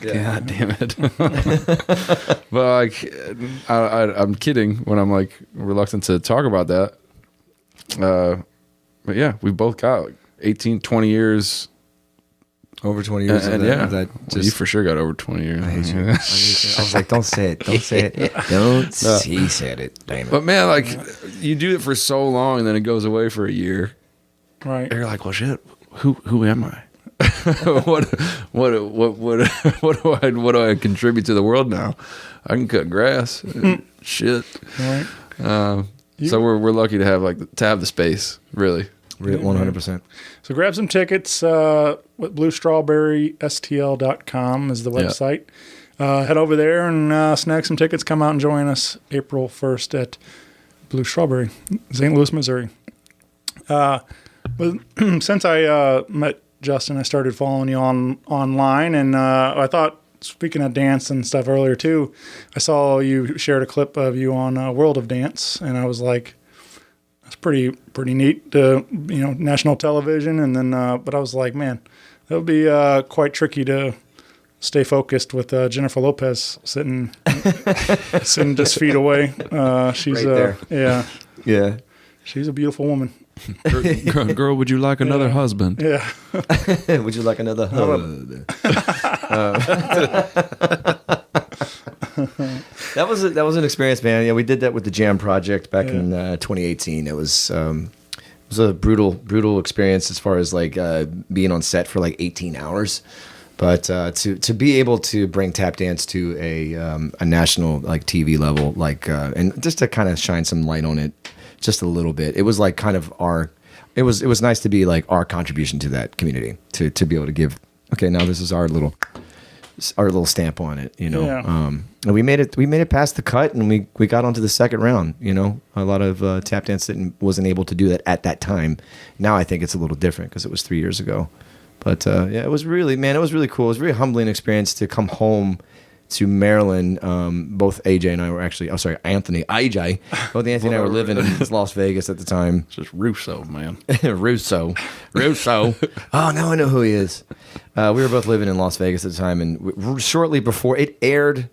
God damn it. But like, I'm kidding when I'm like reluctant to talk about that. But yeah, we both got like 18, 20 years. Over 20 years and of that. Well, you for sure got over 20 years. I hate you. I was like, don't say it. Don't say it. He said it. Damn it. But man, like you do it for so long and then it goes away for a year. Right. And you're like, well, shit, who am I? what do I contribute to the world now? I can cut grass. Shit. Right. So we're lucky to have the space, really. 100%. So grab some tickets with bluestrawberrystl.com is the website. Head over there and snag some tickets. Come out and join us April 1st at Blue Strawberry, St. Louis, Missouri. But since I met Justin, I started following you online, and I thought, speaking of dance and stuff earlier too, I saw you shared a clip of you on World of Dance, and I was like, that's pretty neat, national television. And then, but I was like, man, that would be quite tricky to stay focused with Jennifer Lopez sitting just feet away. She's right there. Yeah. She's a beautiful woman. Girl, would you like another husband? Yeah. Would you like another hug? That was an experience, man. Yeah, we did that with the Jam Project back in 2018. It was a brutal experience as far as like being on set for like 18 hours. But to be able to bring tap dance to a national like TV level, like and just to kind of shine some light on it, just a little bit. It was like kind of our. It was nice to be like our contribution to that community to be able to give. Okay, now this is our little stamp on it, you know. Yeah. And we made it past the cut, and we got onto the second round. You know, a lot of tap dance wasn't able to do that at that time. Now I think it's a little different because it was 3 years ago. But yeah, it was really cool. It was a very humbling experience to come home to Maryland. Both AJ and I were actually, Anthony, AJ. Both Anthony and I were living in Las Vegas at the time. It's just Russo, man. Russo. Oh, now I know who he is. We were both living in Las Vegas at the time, and shortly before it aired,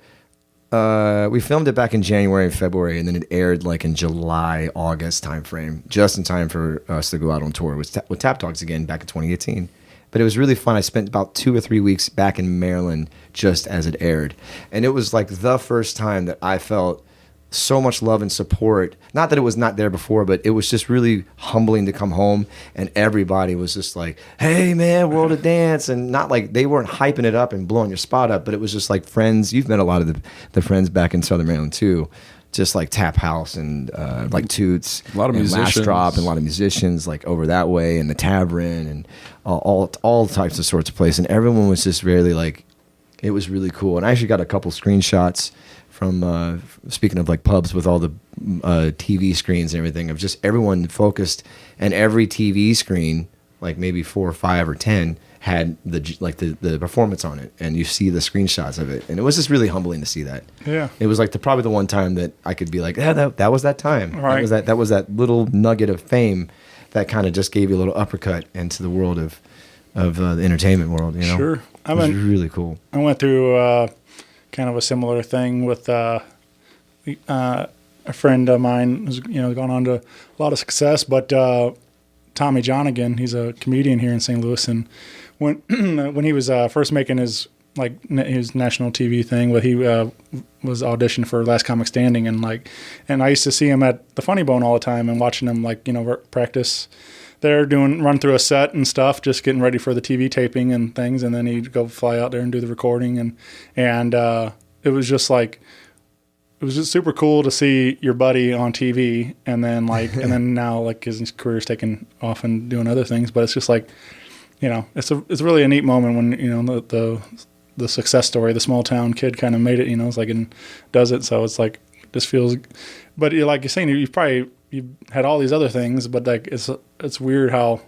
we filmed it back in January and February, and then it aired like in July, August timeframe, just in time for us to go out on tour with Tap Dogs again back in 2018. But it was really fun. I spent about 2 or 3 weeks back in Maryland just as it aired. And it was like the first time that I felt so much love and support. Not that it was not there before, but it was just really humbling to come home and everybody was just like, hey man, World of Dance. And not like they weren't hyping it up and blowing your spot up, but it was just like friends. You've met a lot of the friends back in Southern Maryland too. Just like Tap House and like Toots, a lot of musicians, Last Drop, and a lot of musicians like over that way, and the Tavern, and all types of sorts of places. And everyone was just really like, it was really cool. And I actually got a couple screenshots from speaking of like pubs with all the TV screens and everything of just everyone focused, and every TV screen, like maybe 4 or 5 or 10, had the performance on it, and you see the screenshots of it, and it was just really humbling to see that. Yeah, it was like probably the one time that I could be like, yeah, that was that time. Right. That was that little nugget of fame that kind of just gave you a little uppercut into the world of the entertainment world. You know, sure. It was really cool. I went through kind of a similar thing with a friend of mine who's gone on to a lot of success, but Tommy Johnigan, he's a comedian here in St. Louis, and when he was first making his national TV thing, where he was auditioned for Last Comic Standing, and I used to see him at the Funny Bone all the time and watching him practice there, run through a set and stuff, just getting ready for the TV taping and things, and then he'd go fly out there and do the recording, and it was just like. It was just super cool to see your buddy on TV, and then and then now his career's taking off and doing other things. But it's just it's really a neat moment when the success story, the small town kid kind of made it. And does it. So it's like just feels. But like you're saying, you had all these other things, but it's weird how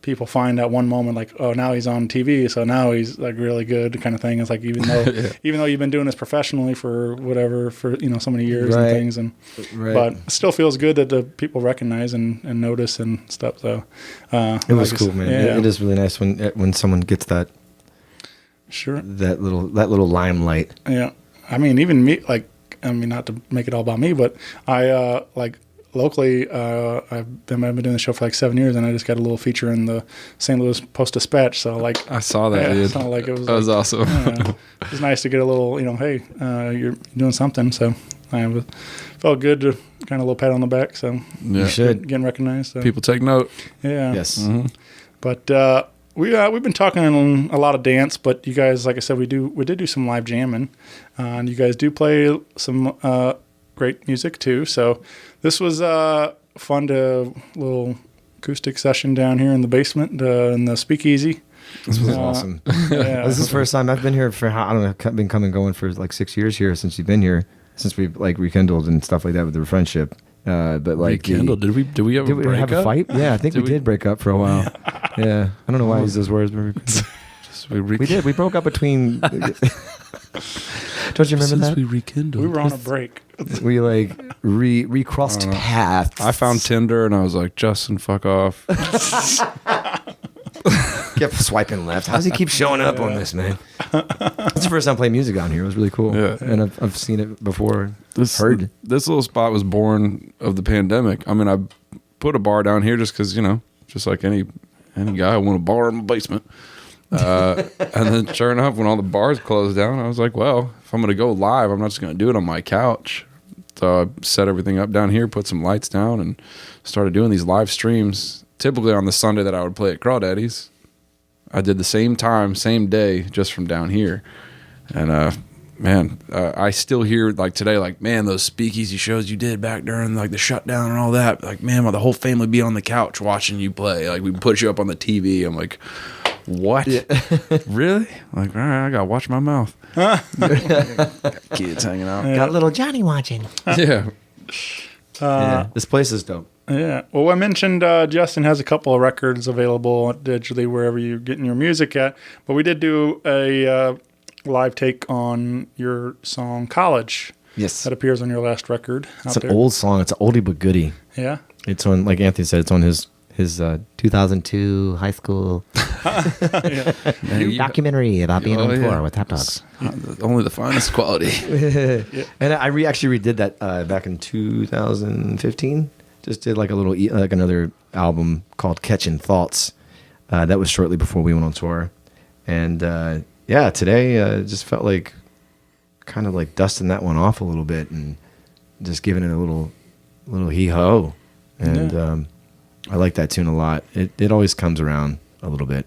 people find that one moment now he's on TV, so now he's really good kind of thing. It's like even though you've been doing this professionally for so many years and things, and but it still feels good that the people recognize and notice and stuff. So it was cool, man. Yeah. It is really nice when someone gets that that little limelight. Yeah, I mean even me not to make it all about me, but I locally, I've been doing the show for 7 years, and I just got a little feature in the St. Louis Post-Dispatch. So I saw that. Yeah, so it was that was awesome. It was nice to get a little, hey, you're doing something. So I felt good to kind of a little pat on the back. So you should getting recognized. So. People take note. Yeah. Yes. Mm-hmm. But we've been talking a lot of dance, but you guys, like I said, we did do some live jamming, and you guys do play some great music too. So this was fun little acoustic session down here in the basement in the Speakeasy. This was awesome. Yeah. This is the first time I've been here for I don't know. Been coming going for 6 years here since you've been here, since we've rekindled and stuff like that with the friendship. But rekindled. Did we have a fight? Yeah, I think we did break up for a while. Yeah, I don't know why I use those words, but we did. We broke up between. Don't you remember that? We rekindled. We were on a break. We recrossed paths. I found Tinder and I was like, Justin, fuck off. Kept swiping left. How does he keep showing up on this, man? It's the first time playing music down here. It was really cool. Yeah. And I've seen it before. This little spot was born of the pandemic. I mean, I put a bar down here just because, just like any guy, I want a bar in my basement. And then sure enough, when all the bars closed down, I was like, well, if I'm going to go live, I'm not just going to do it on my couch. So I set everything up down here, put some lights down, and started doing these live streams, typically on the Sunday that I would play at Crawdaddy's. I did the same time, same day, just from down here. And man, I still hear like today, like, man, those speakeasy shows you did back during like the shutdown and all that. Like, man, the whole family be on the couch watching you play. Like, we put you up on the TV. I'm like, what? Yeah. Really? Like, all right, I gotta watch my mouth. Kids hanging out. Got little Johnny watching. Yeah. Yeah, this place is dope. Yeah. Well, I mentioned Justin has a couple of records available digitally wherever you're getting your music at. But we did do a live take on your song "College." Yes, that appears on your last record. It's an old song. It's an oldie but goodie. Yeah. It's on, like Anthony said, it's on his 2002 high school documentary about being on tour with Tap Dogs. Only the finest quality. Yeah. And I actually redid that back in 2015. Just did like a little like another album called Catching Thoughts. That was shortly before we went on tour. And yeah, today just felt like kind of like dusting that one off a little bit and just giving it a little hee-ho. And I like that tune a lot. It always comes around a little bit.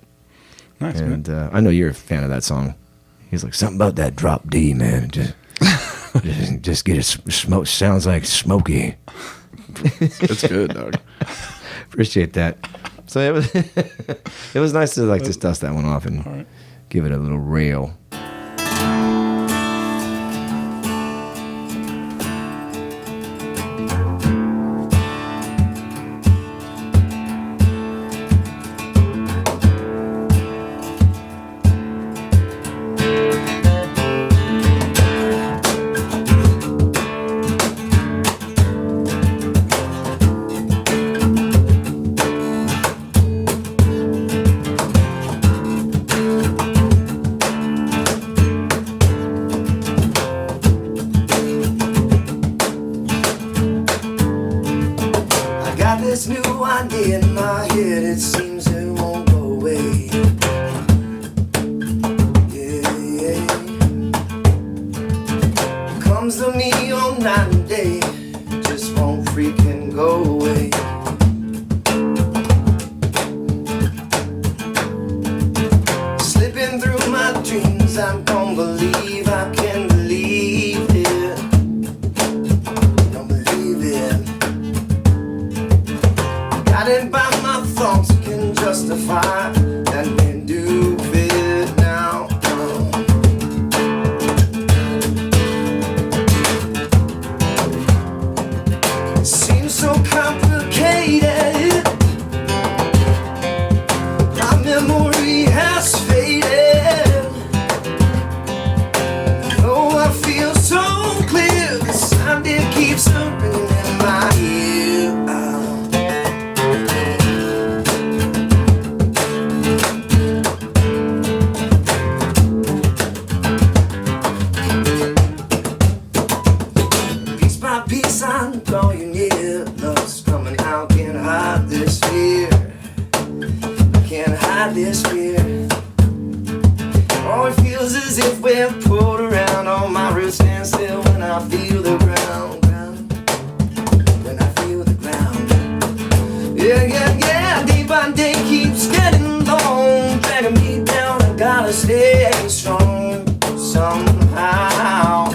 Nice, and I know you're a fan of that song. He's like, something about that drop D, man. Just get it smoke. Sounds like smoky. It's good, dog. Appreciate that. So it was nice to like just dust that one off and give it a little rail. This new idea in my head, it seems it won't go away. Yeah. Comes to me all night and day, just won't freaking go away. Slipping through my dreams, I don't believe I can believe it. Don't believe it. Guided by my thoughts, can justify that we do it now. It seems so complicated. My memory has faded. Though I feel so clear, the sound it keeps ringing in my ear. I'm drawing near, love's coming out, can't hide this fear. Can't hide this fear. Oh, it feels as if we're pulled around. All my roots stand still when I feel the ground. When I feel the ground. Yeah. Day by day keeps getting long, dragging me down. I gotta stay strong somehow.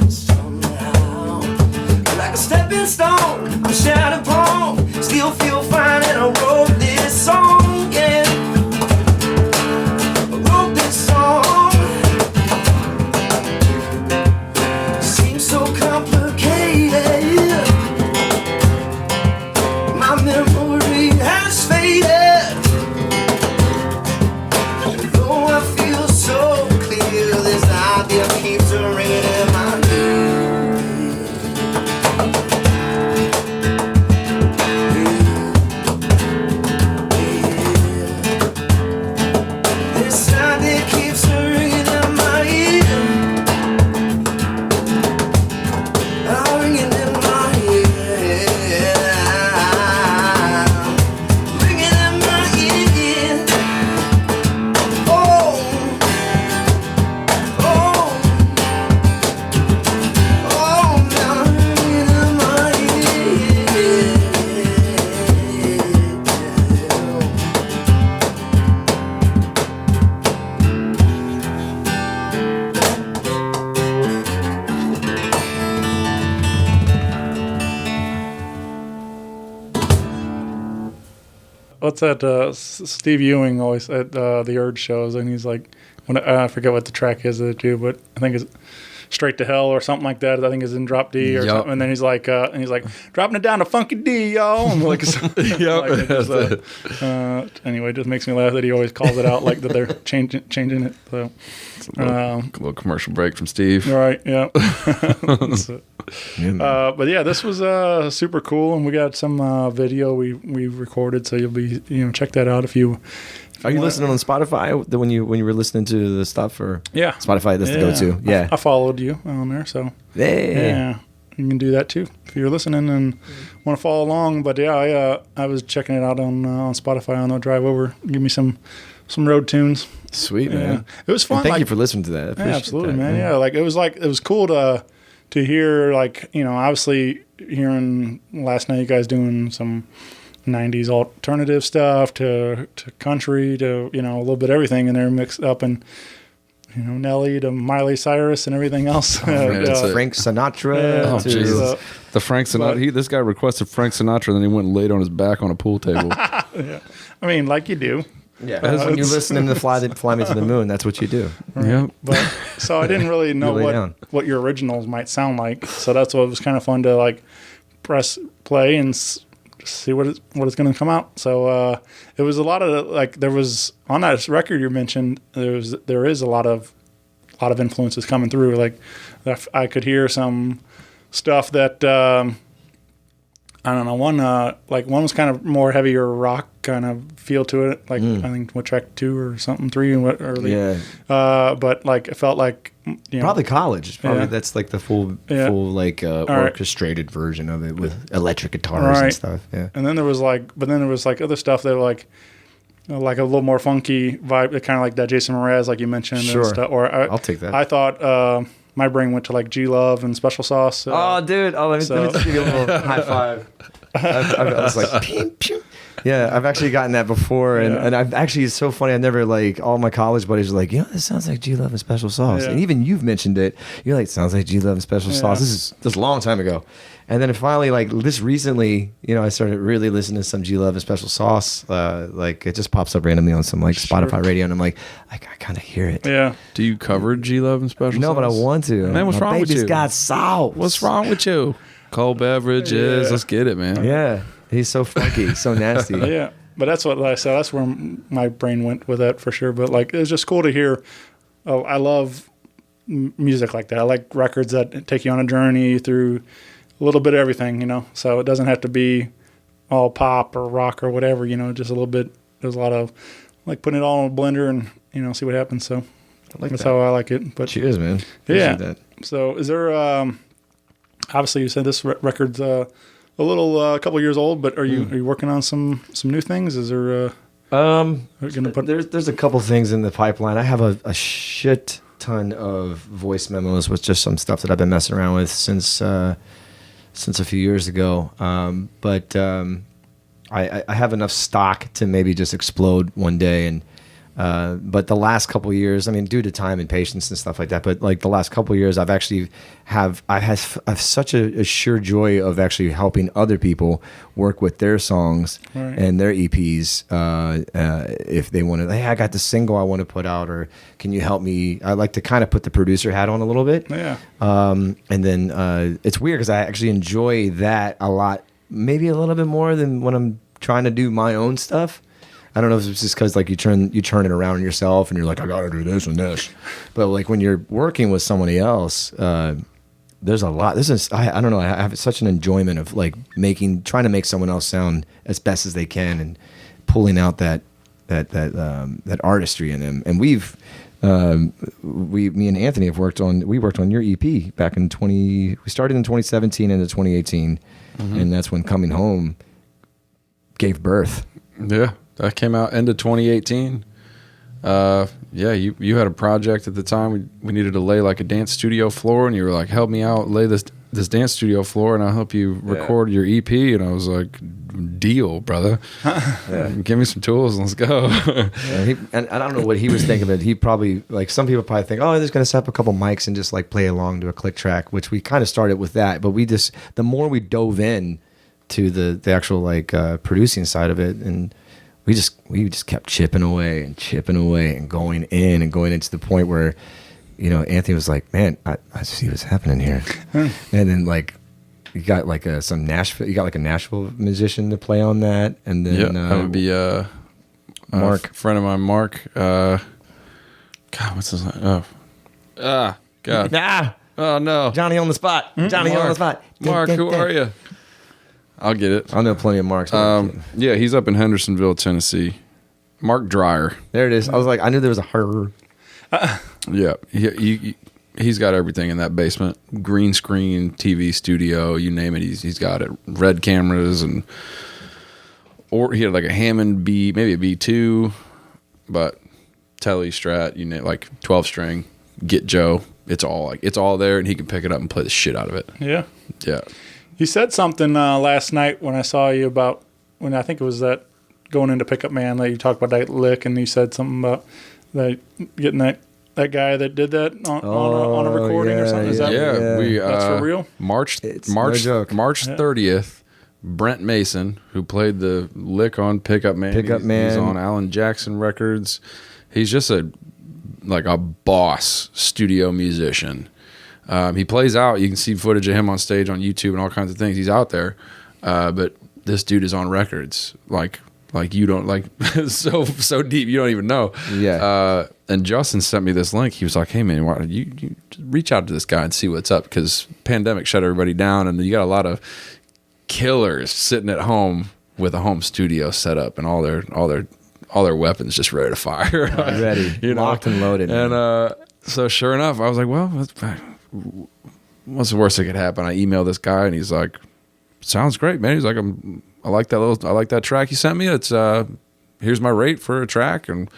Like a stepping stone, I'm shattered upon. Still feel fine and I wrote this song, yeah. I wrote this song. Seems so complicated. My memory has faded. And though I feel so clear, this idea keeps ringing in my ear. what's that? Steve Ewing always at the Urge shows, and he's like, I forget what the track is that do, but I think it's Straight to Hell or something like that. I think is in drop D or something. And then he's like, dropping it down to funky D, y'all. And like, anyway, it just makes me laugh that he always calls it out like that they're changing it. So a little commercial break from Steve. Right. Yeah. But yeah, this was super cool, and we got some video we recorded, so you'll be check that out if you. Are you listening on Spotify when you were listening to the stuff, or yeah, Spotify? That's the go-to. Yeah, I followed you on there, so yeah, you can do that too if you're listening and want to follow along. But yeah, I was checking it out on Spotify on the drive over. Give me some road tunes. Sweet, man. It was fun. And thank you for listening to that. Yeah, absolutely, man. Yeah, it was cool to hear, obviously hearing last night you guys doing some 90s alternative stuff to country to a little bit of everything in there mixed up, and Nelly to Miley Cyrus and everything else. Frank Sinatra. Oh, Jesus. The Frank Sinatra. This guy requested Frank Sinatra, then he went and laid on his back on a pool table. Yeah. I mean, like you do. Yeah, when you're listening to Fly Me to the Moon, that's what you do. Right. Yeah. But so I didn't really know what your originals might sound like. So that's what was kind of fun to press play and see what it's going to come out. So it was a lot of there was on that record you mentioned. There is a lot of influences coming through. I could hear some stuff that I don't know. One was kind of more heavier rock kind of feel to it. I think track 2 or something 3 and what early. Yeah. But it felt like probably College. Probably that's the full orchestrated right. version of it with electric guitars and stuff. Yeah. And then there was other stuff that were a little more funky vibe, kind of like that Jason Mraz, like you mentioned. Sure. And stuff. I'll take that. I thought my brain went to G Love and Special Sauce. Oh, dude! Let me give you a little high five. I was like, pew, pew. Yeah, I've actually gotten that before, and I've actually, it's so funny. I never all my college buddies are like, this sounds like G Love and Special Sauce, and even you've mentioned it. You're like, sounds like G Love and Special Sauce. This is a long time ago, and then finally, this recently, I started really listening to some G Love and Special Sauce. It just pops up randomly on some Spotify radio, and I'm like, I kind of hear it. Yeah. Do you cover G Love and Special Sauce? No, but I want to. Man, what's wrong with you? Baby's got salt. What's wrong with you? Cold beverages. Yeah. Let's get it, man. Yeah. He's so funky, so nasty. Yeah. But that's what I said. That's where my brain went with that for sure. But it was just cool to hear. I love music like that. I like records that take you on a journey through a little bit of everything, So it doesn't have to be all pop or rock or whatever, just a little bit. There's a lot of putting it all in a blender and, see what happens. So that's how I like it. But cheers, man. Yeah. That. So is there, obviously you said this record's, a little, a couple years old, but are you working on some new things? Is there? There's a couple things in the pipeline. I have a shit ton of voice memos with just some stuff that I've been messing around with since a few years ago. But I have enough stock to maybe just explode one day. And but the last couple of years, due to time and patience and stuff like that, but the last couple of years, I've actually have such a sure joy of actually helping other people work with their songs and their EPs. If they want to, hey, I got this single I want to put out, or can you help me? I like to kind of put the producer hat on a little bit. Yeah. And then it's weird because I actually enjoy that a lot, maybe a little bit more than when I'm trying to do my own stuff. I don't know if it's just because you turn it around on yourself and you're like, I gotta do this and this, but when you're working with somebody else, there's a lot. I don't know. I have such an enjoyment of trying to make someone else sound as best as they can and pulling out that artistry in them. And me and Anthony worked on your EP back in we started in 2017 into 2018, and that's when Coming Home gave birth. Yeah. That came out end of 2018. You had a project at the time. We needed to lay a dance studio floor, and you were like, help me out, lay this dance studio floor, and I'll help you record your EP. And I was like, deal, brother. Give me some tools and let's go. And I don't know what he was thinking of it. He probably, some people probably think, oh, they're just going to set up a couple mics and just play along to a click track, which we kind of started with that. But the more we dove in to the actual producing side of it, and we just kept chipping away and going into the point where, Anthony was like, man, I see what's happening here. And then like you got like a Nashville musician to play on that, and then that would be Mark, friend of mine, Mark. God, what's his name? God. Nah, Oh no, Johnny on the spot. Johnny on the spot. Mark, who are you? I'll get it. I know plenty of Marks. Yeah, he's up in Hendersonville, Tennessee. Mark Dreyer. There it is. I was like, I knew there was a her. Yeah, he's got everything in that basement. Green screen, TV studio, you name it. He's got it. Red cameras or he had like a Hammond B, maybe a B2, but Telly Strat, like 12 string. Get Joe. It's all there, and he can pick it up and play the shit out of it. Yeah. Yeah. You said something last night when I saw you about when I think it was that going into Pickup Man that you talked about that lick, and you said something about that getting that guy that did that on a recording or something. Is that that's for real? March no joke. March 30th. Brent Mason, who played the lick on Pickup Man. He's on Alan Jackson Records. He's just a boss studio musician. He plays out. You can see footage of him on stage on YouTube and all kinds of things. He's out there, but this dude is on records like you don't so deep you don't even know. Yeah. And Justin sent me this link. He was like, "Hey man, why don't you just reach out to this guy and see what's up?" Because pandemic shut everybody down, and you got a lot of killers sitting at home with a home studio set up and all their weapons just ready to fire, ready, locked and loaded. And so sure enough, I was like, well, what's the worst that could happen? I emailed this guy, and he's like, sounds great, man. He's like, I like that track you sent me. It's here's my rate for a track, and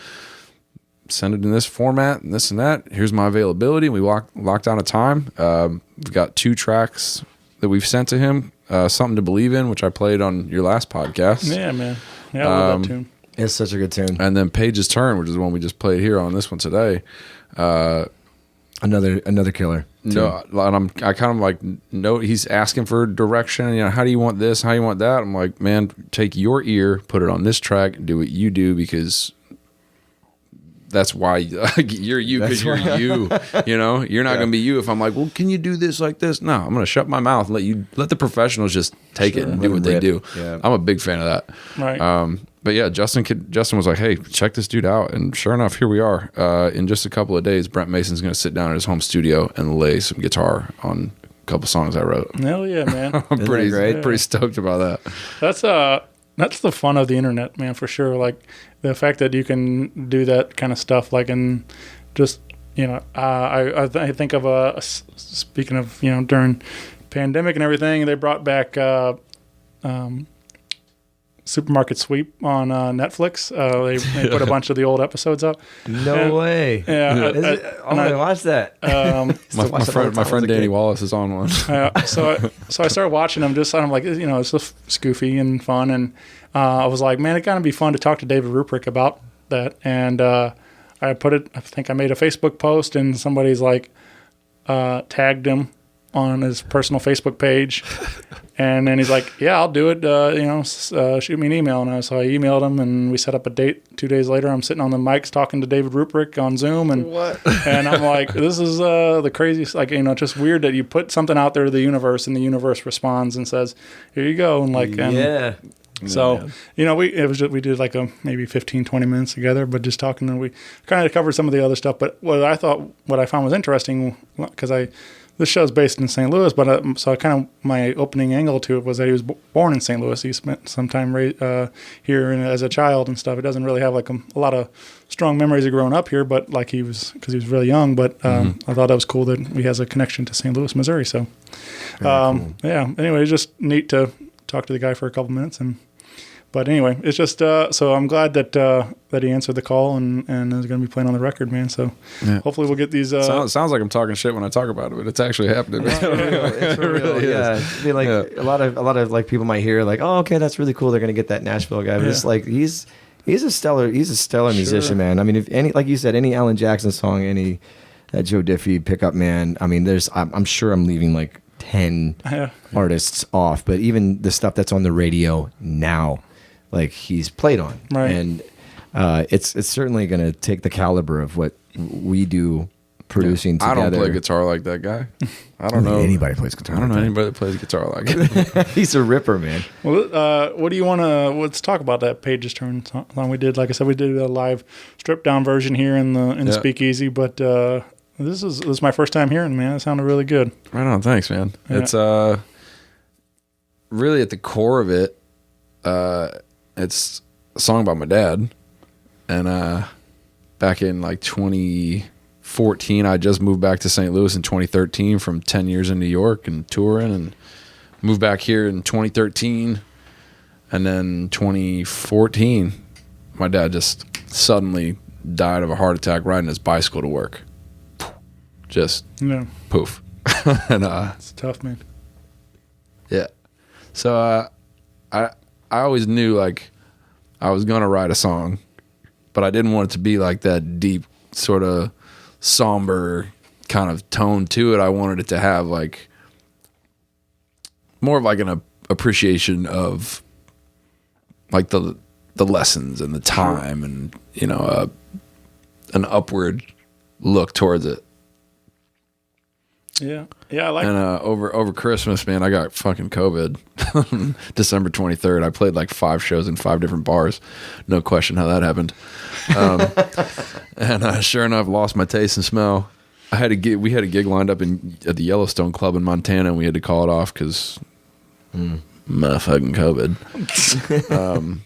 send it in this format and this and that. Here's my availability. We locked down a time. We've got 2 tracks that we've sent to him. Something to Believe In, which I played on your last podcast. Yeah, man. Yeah, I love that tune. It's such a good tune. And then Page's Turn, which is the one we just played here on this one today. Another killer. No, and I kind of like, no, he's asking for direction. How do you want this? How do you want that? I'm like, man, take your ear, put it on this track, do what you do, because that's why you're you, because you're you. You're not going to be you if I'm like, well, can you do this like this? No, I'm going to shut my mouth and let the professionals just take it and do what they do. Yeah. I'm a big fan of that. Right. But yeah, Justin was like, hey, check this dude out. And sure enough, here we are. In just a couple of days, Brent Mason's going to sit down at his home studio and lay some guitar on a couple songs I wrote. Hell yeah, man. I'm pretty stoked about that. That's the fun of the internet, man, for sure. Like the fact that you can do that kind of stuff, like, and just, I think of speaking of, during pandemic and everything, they brought back Supermarket Sweep on Netflix. They put a bunch of the old episodes up. No way. Yeah. I'm going to watch that. My friend Danny Wallace is on one. So I started watching them. I'm like, it's just goofy and fun. And I was like, man, it got to be fun to talk to David Ruprecht about that. And I think I made a Facebook post, and somebody's like tagged him on his personal Facebook page. And then he's like, yeah, I'll do it. Shoot me an email. And so I emailed him, and we set up a date. 2 days later, I'm sitting on the mics talking to David Ruprecht on Zoom. And and I'm like, this is the craziest, just weird that you put something out there to the universe, and the universe responds and says, here you go. And yeah. So, we did like maybe 15, 20 minutes together, but just talking, and we kind of covered some of the other stuff. But what I found was interesting, because this show's based in St. Louis, but so my opening angle to it was that he was born in St. Louis. He spent some time here as a child and stuff. He doesn't really have like a lot of strong memories of growing up here, but like because he was really young. But I thought that was cool that he has a connection to St. Louis, Missouri. So, cool. Yeah. Anyway, it's just neat to talk to the guy for a couple minutes. But anyway, it's just so I'm glad that he answered the call and is going to be playing on the record, man. So hopefully we'll get these. Sounds like I'm talking shit when I talk about it, but it's actually happening. It's for real. Yeah, I mean, a lot of like people might hear like, oh, okay, that's really cool. They're going to get that Nashville guy. But it's like he's a stellar musician, man. I mean, if any, like you said, any Alan Jackson song, any that Joe Diffie Pickup Man. I mean, I'm sure I'm leaving like 10 artists off, but even the stuff that's on the radio now. like he's played on. Right. And it's certainly going to take the caliber of what we do producing together. I don't play guitar like that guy. I don't know anybody plays guitar. I don't know anybody that plays guitar like it. He's a ripper, man. Well, what do you want to? Let's talk about that Pages Turn song we did. Like I said, we did a live stripped down version here in the Speakeasy, but this is my first time hearing, man. It sounded really good. Right on, thanks, man. Yeah. It's really at the core of it. It's a song about my dad, and back in like 2014, I just moved back to St. Louis in 2013 from 10 years in New York and touring, and moved back here in 2013, and then 2014, my dad just suddenly died of a heart attack riding his bicycle to work. Just poof. And It's tough, man. yeah. So I always knew like I was gonna write a song, but I didn't want it to be like that deep sort of somber kind of tone to it. I wanted it to have like more of like an appreciation of like the lessons and the time, and you know an upward look towards it. Yeah, I like. And over Christmas, man, I got fucking COVID. December 23rd, I played like 5 shows in 5 different bars. No question how that happened. And sure enough, lost my taste and smell. We had a gig lined up at the Yellowstone Club in Montana, and we had to call it off because motherfucking COVID.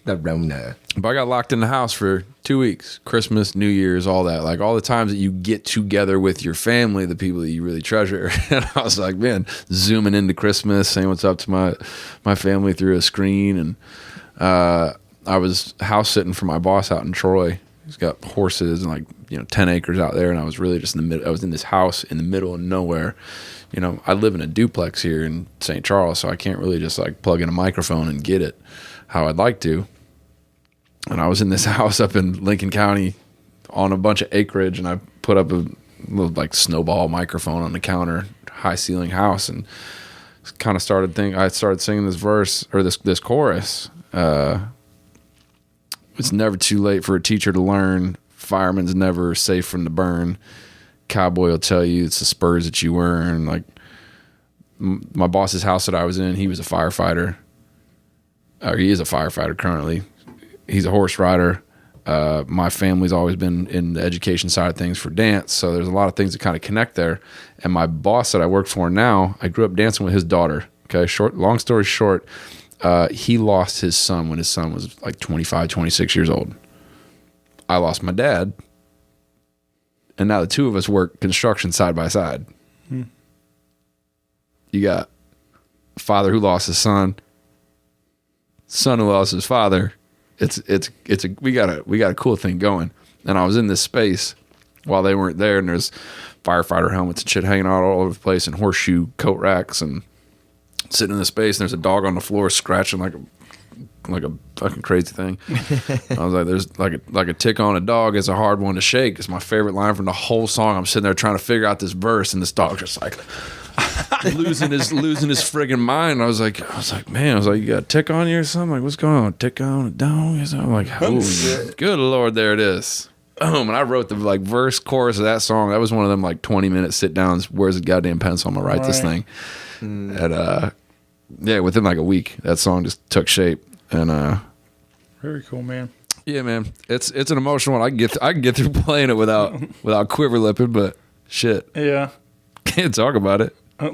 The Rona. But I got locked in the house for 2 weeks. Christmas, New Year's, all that. Like all the times that you get together with your family, the people that you really treasure. And I was like, man, zooming into Christmas, saying what's up to my family through a screen. And I was house sitting for my boss out in Troy. He's got horses and like 10 acres out there. And I was really just in the middle. I was in this house in the middle of nowhere. You know, I live in a duplex here in St. Charles, so I can't really just like plug in a microphone and get it how I'd like to. And I was in this house up in Lincoln County on a bunch of acreage, and I put up a little like snowball microphone on the counter, high ceiling house, and kind of started thinking. I started singing this verse or this chorus. It's never too late for a teacher to learn. Fireman's never safe from the burn. Cowboy will tell you it's the spurs that you earn. Like my boss's house that I was in, he was a firefighter. Or he is a firefighter currently. He's a horse rider. My family's always been in the education side of things for dance, so there's a lot of things that kind of connect there. And my boss that I work for now, I grew up dancing with his daughter. Okay, long story short, he lost his son when his son was like 25, 26 years old. I lost my dad, and now the two of us work construction side by side. You got a father who lost his son who lost his father. We got a cool thing going. And I was in this space while they weren't there, and there's firefighter helmets and shit hanging out all over the place, and horseshoe coat racks, and sitting in the space, and there's a dog on the floor scratching like a fucking crazy thing. I was like, there's like a tick on a dog is a hard one to shake. It's my favorite line from the whole song. I'm sitting there trying to figure out this verse, and this dog's just like losing his friggin' mind. I was like, man, you got a tick on you or something? Like, what's going on? Tick on a dog? I'm like, oh, good Lord, there it is. And I wrote the like verse, chorus of that song. That was one of them like 20-minute sit downs. Where's the goddamn pencil? I'm gonna write this thing. And yeah, within like a week, that song just took shape. And Very cool, man. yeah, man, it's an emotional one. I can get through playing it without quiver lipping, but shit, Yeah. can't talk about it. Oh,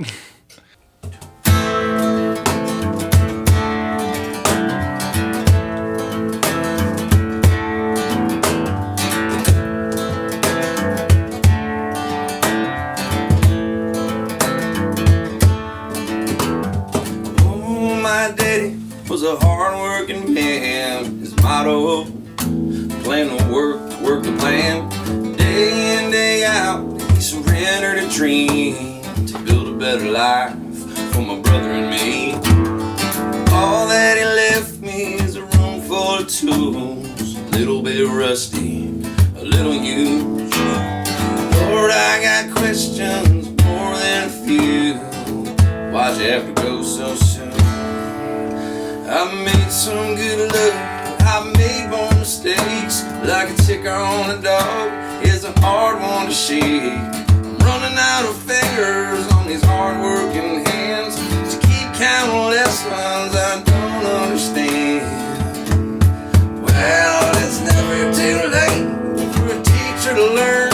my daddy was a hard-working man. His motto, plan to work the plan. Day in, day out, he surrendered a dream to build a better life for my brother and me. All that he left me is a room full of tools, a little bit rusty, a little used. Lord, I got questions more than a few. Why'd you have to go so soon? I made some good love like a tick on a dog is a hard one to shake. I'm running out of fingers on these hard-working hands to keep counting lessons I don't understand. Well, it's never too late for a teacher to learn,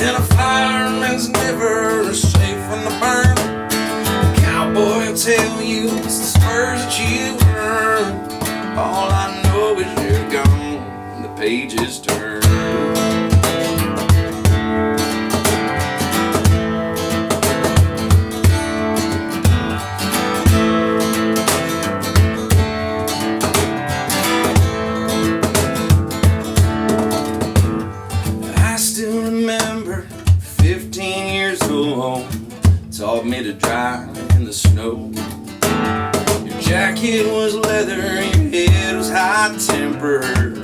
and a fireman's never safe from the burn. A cowboy will tell you it's the spurs that you earn. All I know is you're gone, the pages turn. I still remember 15 years old, taught me to drive in the snow. Your jacket was leather, your head was hot-tempered.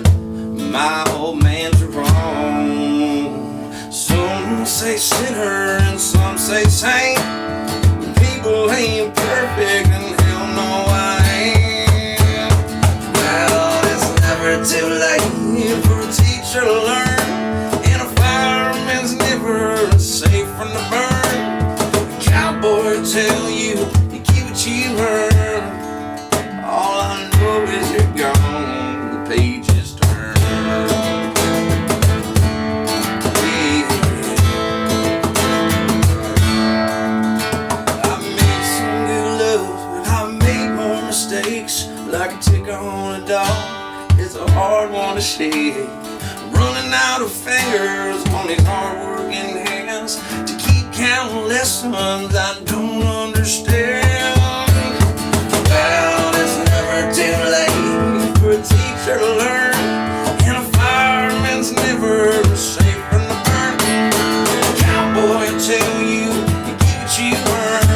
My old man's wrong. Some say sinner and some say saint. People ain't perfect and hell no I ain't. Well, it's never too late for a teacher to learn, and a fireman's never safe from the burn. A cowboy will tell you keep what you earn. All I know is you're gone, the pages turn. Yeah. I made some good loves, but I made more mistakes. Like a tick on a dog, it's a hard one to shake. Running out of fingers on these hard-working hands to keep counting lessons I don't understand. Well, it's never too late for a teacher to learn, and a fireman's never safe from the burn. A cowboy will tell you keep what you earn.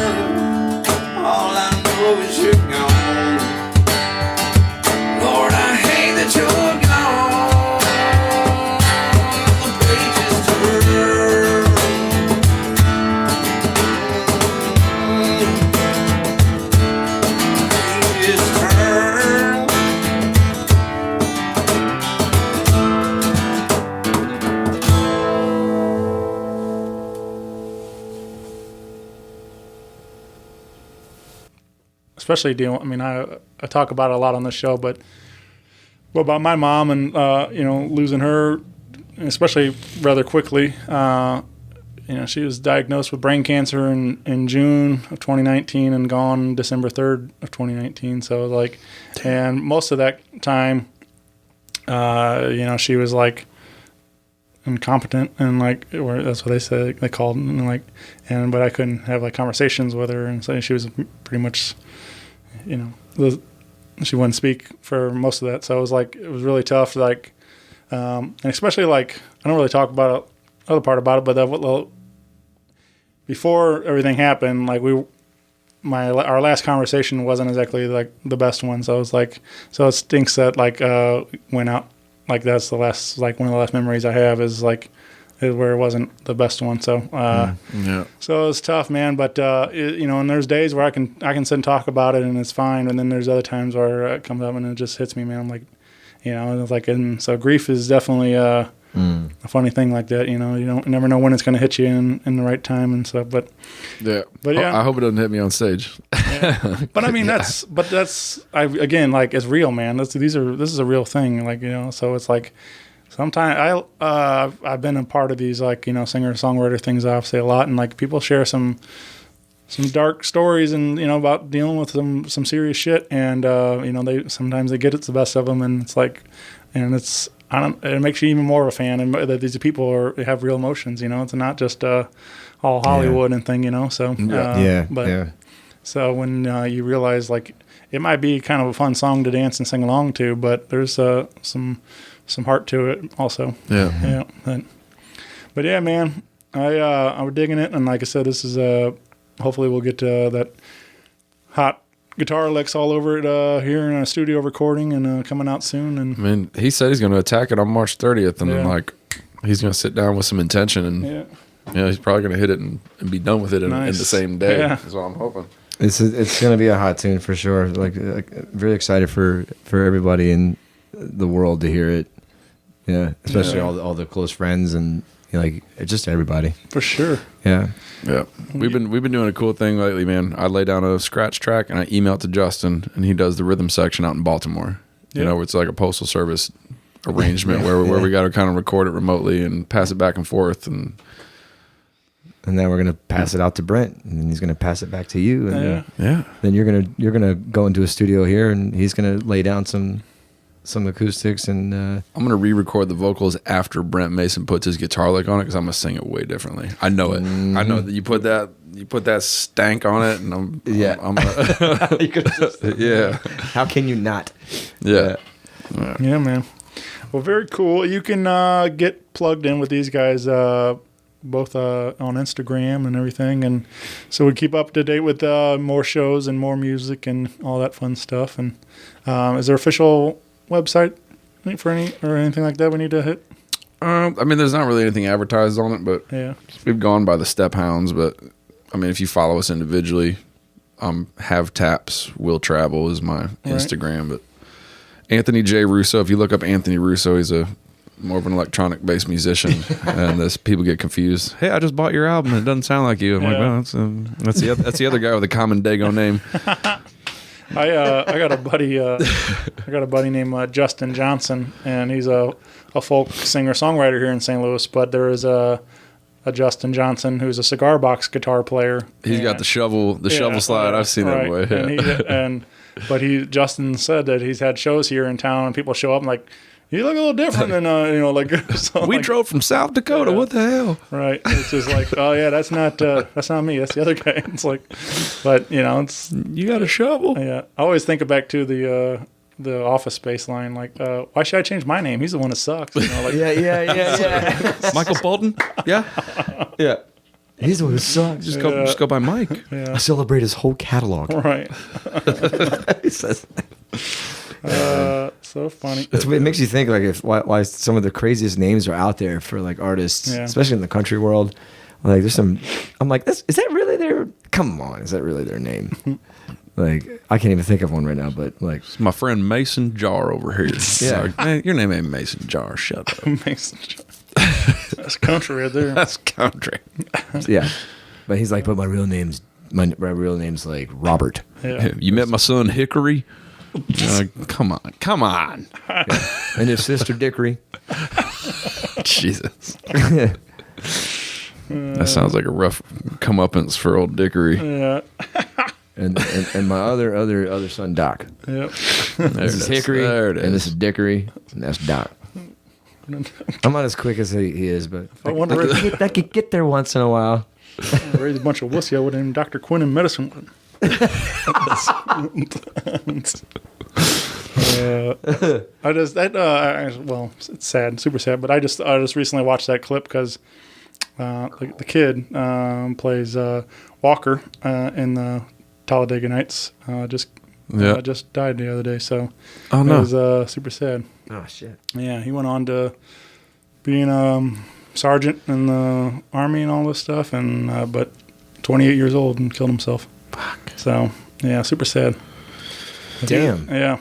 All I know is you're gone. Lord, I hate that you're gone. The pages turn. Pages turn. Especially dealing. I mean, I talk about it a lot on this show, but about my mom and losing her, especially rather quickly. She was diagnosed with brain cancer in June of 2019 and gone December 3rd of 2019. So like, and most of that time, she was like incompetent and like, or that's what they said, they called, and like, but I couldn't have like conversations with her, and so she was pretty much, she wouldn't speak for most of that. So it was really tough. Like, and especially like, I don't really talk about the other part about it, but before everything happened, like our last conversation wasn't exactly like the best one. So it was like, so it stinks that like, went out. Like that's the last, like one of the last memories I have is where it wasn't the best one. So, so it's tough, man. But, and there's days where I can sit and talk about it and it's fine. And then there's other times where it comes up and it just hits me, man. I'm like, and it's like, and so grief is definitely a funny thing like that. You never know when it's going to hit you in the right time and stuff. But yeah, I hope it doesn't hit me on stage. Yeah. But I mean, that's it's real, man. This is a real thing. Like, so it's like, sometimes I've been a part of these like singer-songwriter things obviously a lot, and like people share some dark stories and about dealing with some serious shit, and they sometimes they get it the best of them, and it's like, and it's it makes you even more of a fan, and that these people have real emotions. It's not just all Hollywood and thing. So so when you realize like it might be kind of a fun song to dance and sing along to, but there's some heart to it also. Yeah. But yeah, man, I'm digging it. And like I said, this is hopefully we'll get that hot guitar licks all over it here in a studio recording and coming out soon. And I mean, he said he's going to attack it on March 30th, and then like he's going to sit down with some intention, and he's probably going to hit it and be done with it in the same day. Yeah. Is what I'm hoping. It's going to be a hot tune for sure. Like really excited for everybody in the world to hear it. Yeah, especially all the close friends and like just everybody. For sure. Yeah. Yeah, we've been doing a cool thing lately, man. I lay down a scratch track and I email it to Justin, and he does the rhythm section out in Baltimore. You know, it's like a postal service arrangement where we got to kind of record it remotely and pass it back and forth, and then we're gonna pass it out to Brent, and then he's gonna pass it back to you, and then you're gonna go into a studio here, and he's gonna lay down some acoustics, and I'm gonna re-record the vocals after Brent Mason puts his guitar lick on it, because I'm gonna sing it way differently. I know it. I know that you put that stank on it, and I'm yeah. How can you not? Yeah. Yeah, man. Well, very cool. You can get plugged in with these guys both on Instagram and everything, and so we keep up to date with more shows and more music and all that fun stuff. And is there official website for anything like that we need to hit? I mean, there's not really anything advertised on it, but we've gone by the Step Hounds. But I mean, if you follow us individually, Have Taps Will Travel is my Instagram. But Anthony J Russo, if you look up Anthony Russo, he's a more of an electronic based musician, and this people get confused. Hey, I just bought your album. It doesn't sound like you. I'm like, well, that's the other guy with a common Dago name. I got a buddy named Justin Johnson, and he's a folk singer songwriter here in St. Louis. But there is a Justin Johnson who's a cigar box guitar player. He's got the shovel slide. I've seen that boy. Yeah. But Justin said that he's had shows here in town, and people show up and like, you look a little different than like. So we drove from South Dakota. What the hell? Right. It's just like, oh yeah, that's not me. That's the other guy. It's like, but it's you got a shovel. Yeah. I always think back to the Office Space line, like, why should I change my name? He's the one that sucks. Like, yeah. Michael Bolton. Yeah. He's the one who sucks. Just go by Mike. Yeah. I celebrate his whole catalog. Right. He says. So funny. It makes you think like why some of the craziest names are out there for like artists, especially in the country world. Like there's some, I'm like, is that really their? Come on, is that really their name? Like I can't even think of one right now, but like it's my friend Mason Jar over here. Yeah, like, man, your name ain't Mason Jar. Shut up. Mason Jar. That's country right there. That's country. Yeah, but he's like, but my real name's like Robert. Yeah. You met my son Hickory. Come on. Yeah. And his sister Dickory. Jesus. That sounds like a rough comeuppance for old Dickory. Yeah. and my other son Doc. Yep. This is Hickory. And this is Dickory. And that's Doc. I'm not as quick as he is, but I could get there once in a while. Raise a bunch of wussy. I would name Dr. Quinn in medicine. Well, it's sad, super sad. But I just recently watched that clip because the kid plays Walker in the Talladega Nights. Just died the other day, so it was super sad. Oh shit! Yeah, he went on to being a sergeant in the Army and all this stuff, and but 28 years old and killed himself. Fuck. So yeah, super sad. Damn. Yeah.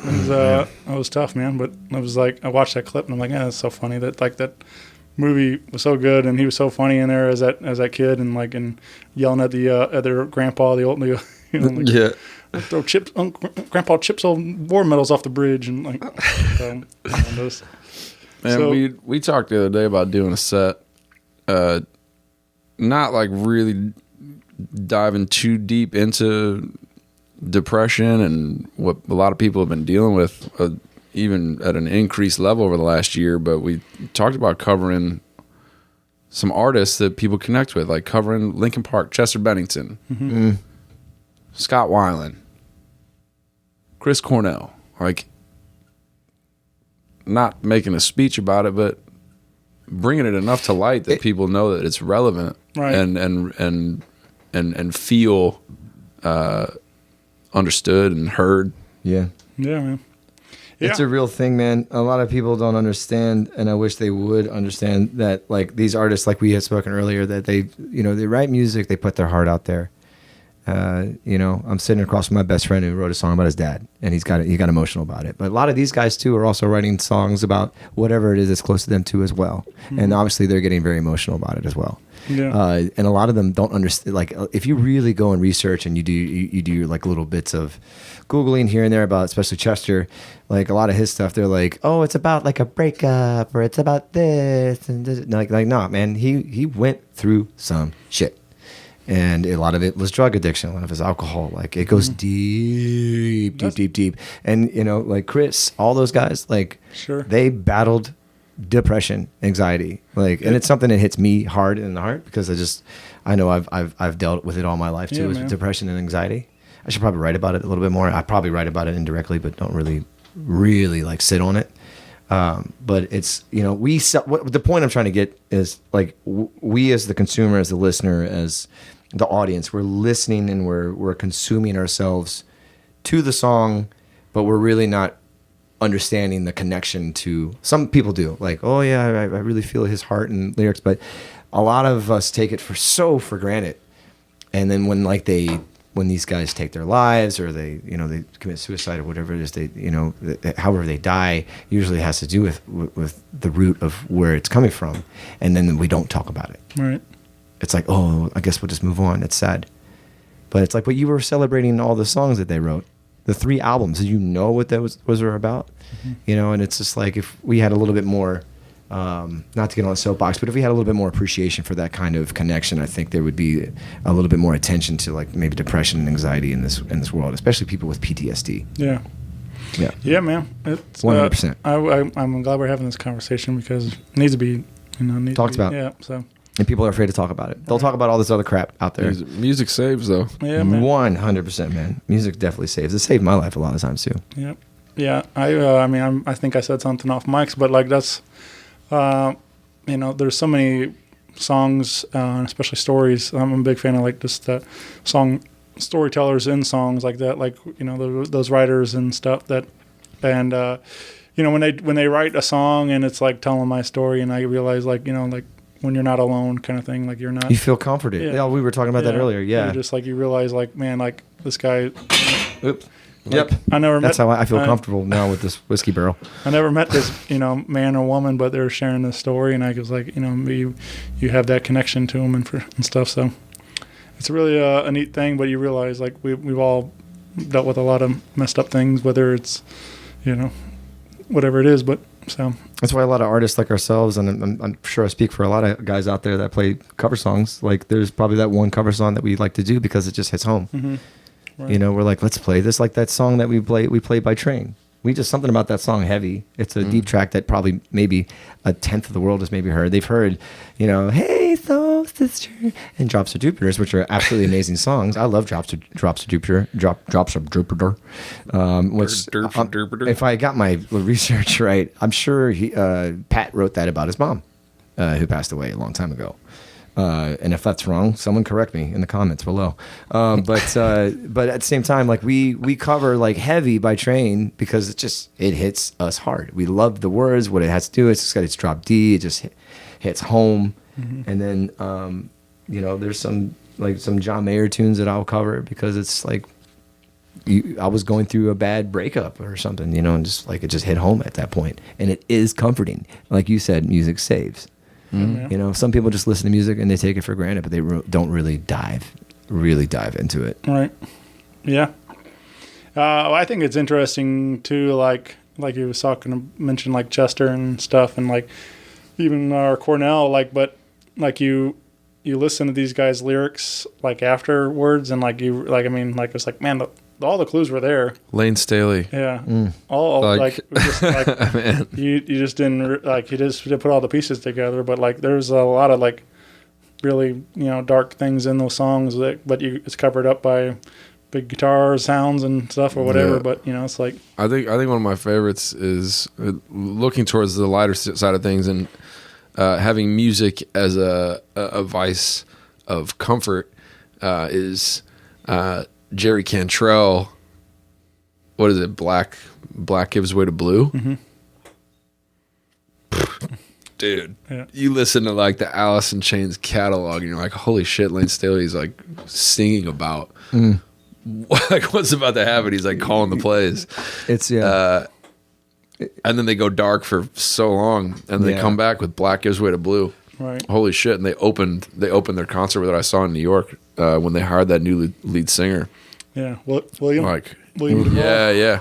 It was tough, man. But I was like, I watched that clip and I'm like, yeah, that's so funny. That movie was so good, and he was so funny in there as that kid, and like and yelling at their grandpa, throw chips, Grandpa chips old war medals off the bridge, and like. Man, we talked the other day about doing a set, not like really diving too deep into depression and what a lot of people have been dealing with, even at an increased level over the last year. But we talked about covering some artists that people connect with, like covering Linkin Park, Chester Bennington, Scott Weiland, Chris Cornell. Like, not making a speech about it, but bringing it enough to light that people know that it's relevant, right. and feel understood and heard. Yeah, man. Yeah. It's a real thing, man. A lot of people don't understand, and I wish they would understand that. Like these artists, like we had spoken earlier, that they write music, they put their heart out there, I'm sitting across from my best friend who wrote a song about his dad, and he got emotional about it. But a lot of these guys too are also writing songs about whatever it is that's close to them too as well. And obviously they're getting very emotional about it as well. Yeah. And a lot of them don't understand. Like, if you really go and research and you do like little bits of Googling here and there about, especially Chester, like a lot of his stuff, they're like, oh, it's about like a breakup, or it's about this and this. Like, nah, man, he went through some shit. And a lot of it was drug addiction, a lot of his alcohol. Like, it goes deep. And, like Chris, all those guys, like, Sure. they battled depression, anxiety. Like, and it's something that hits me hard in the heart, because I know I've dealt with it all my life too, Yeah, is man. depression and anxiety. I should probably write about it a little bit more. I probably write about it indirectly, but don't really like sit on it. But it's, the point I'm trying to get is, like, we as the consumer, as the listener, as the audience, we're listening and we're consuming ourselves to the song, but we're really not understanding the connection to. Some people do, like, oh yeah, I really feel his heart and lyrics, but a lot of us take it for granted. And then when these guys take their lives, or they commit suicide, or whatever it is, however they die, usually has to do with the root of where it's coming from, and then we don't talk about it. Right. It's like, oh, I guess we'll just move on. It's sad. But it's like, but you were celebrating all the songs that they wrote, the 3 albums. Did you know what that was about? And it's just like, if we had a little bit more, not to get on a soapbox, but if we had a little bit more appreciation for that kind of connection, I think there would be a little bit more attention to, like, maybe depression and anxiety in this world, especially people with PTSD. Yeah. Yeah. Yeah, man. It's 100%. I'm glad we're having this conversation, because it needs to be, Talked about. Yeah. So. And people are afraid to talk about it. They'll talk about all this other crap out there. Music saves, though. Yeah, man. 100%, man. Music definitely saves. It saved my life a lot of times too. Yep. Yeah. I think I said something off mics, but like that's, there's so many songs, especially stories. I'm a big fan of, like, just song storytellers in songs like that, like, those writers and stuff that, and when they write a song and it's like telling my story, and I realize, like, like when you're not alone, kind of thing, like you're not. You feel comforted. Yeah, we were talking about that earlier. Yeah. You're just like, you realize, like, man, like this guy. Oops. Like, Yep. That's how I feel comfortable now with this whiskey barrel. I never met this, man or woman, but they're sharing this story, and I was like, you have that connection to them and stuff. So it's really a neat thing. But you realize, like, we've all dealt with a lot of messed up things, whether it's, whatever it is. But so that's why a lot of artists like ourselves, and I'm sure I speak for a lot of guys out there that play cover songs. Like, there's probably that one cover song that we like to do because it just hits home. Mm-hmm. Right. We're like, let's play this, like that song that we played by Train. We just, something about that song, Heavy. It's a deep track that probably maybe 1/10 of the world has maybe heard. They've heard, Hey Soul Sister and Drops of Jupiter, which are absolutely amazing songs. I love Drops of Jupiter. Drops of Jupiter. If I got my research right, I'm sure Pat wrote that about his mom, who passed away a long time ago. And if that's wrong, someone correct me in the comments below. But at the same time, like, we cover, like, Heavy by Train because it hits us hard. We love the words, what it has to do. It's just got its drop D. It just hits home. Mm-hmm. And then, there's some John Mayer tunes that I'll cover because it's like, I was going through a bad breakup or something, and just like, it just hit home at that point. And it is comforting. Like you said, music saves. Mm-hmm. Some people just listen to music and they take it for granted, but they don't really dive into it. Right. Yeah. I think it's interesting too, like you was mentioned, like Chester and stuff, and like even Cornell, like, but like you listen to these guys' lyrics like afterwards, and like it's like, man, all the clues were there. Lane Staley. Yeah. All like just like man. You just didn't like, you just put all the pieces together, but like there's a lot of like really dark things in those songs but it's covered up by big guitar sounds and stuff or whatever. Yeah. But it's like, I think one of my favorites is looking towards the lighter side of things and having music as a vice of comfort is Jerry Cantrell. What is it? Black gives way to blue. Mm-hmm. dude, Yeah. you listen to like the Alice in Chains catalog, and you're like, holy shit, Lane Staley's like singing about like what's about to happen. He's like calling the plays. It's And then they go dark for so long, and they come back with Black Gives Way to Blue. Right. Holy shit! And they opened their concert that I saw in New York when they hired that new lead singer. Yeah. William. Like, William DeVore. yeah,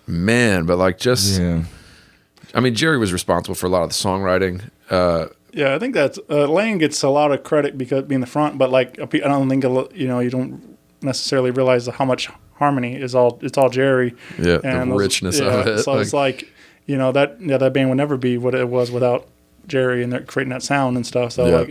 man. But like, just yeah. I mean, Jerry was responsible for a lot of the songwriting. Yeah, I think that's Lane gets a lot of credit because being the front, but like I don't think you don't necessarily realize how much harmony is all. It's all Jerry. Yeah, the richness of it. So it's like that band would never be what it was without Jerry and they're creating that sound and stuff. So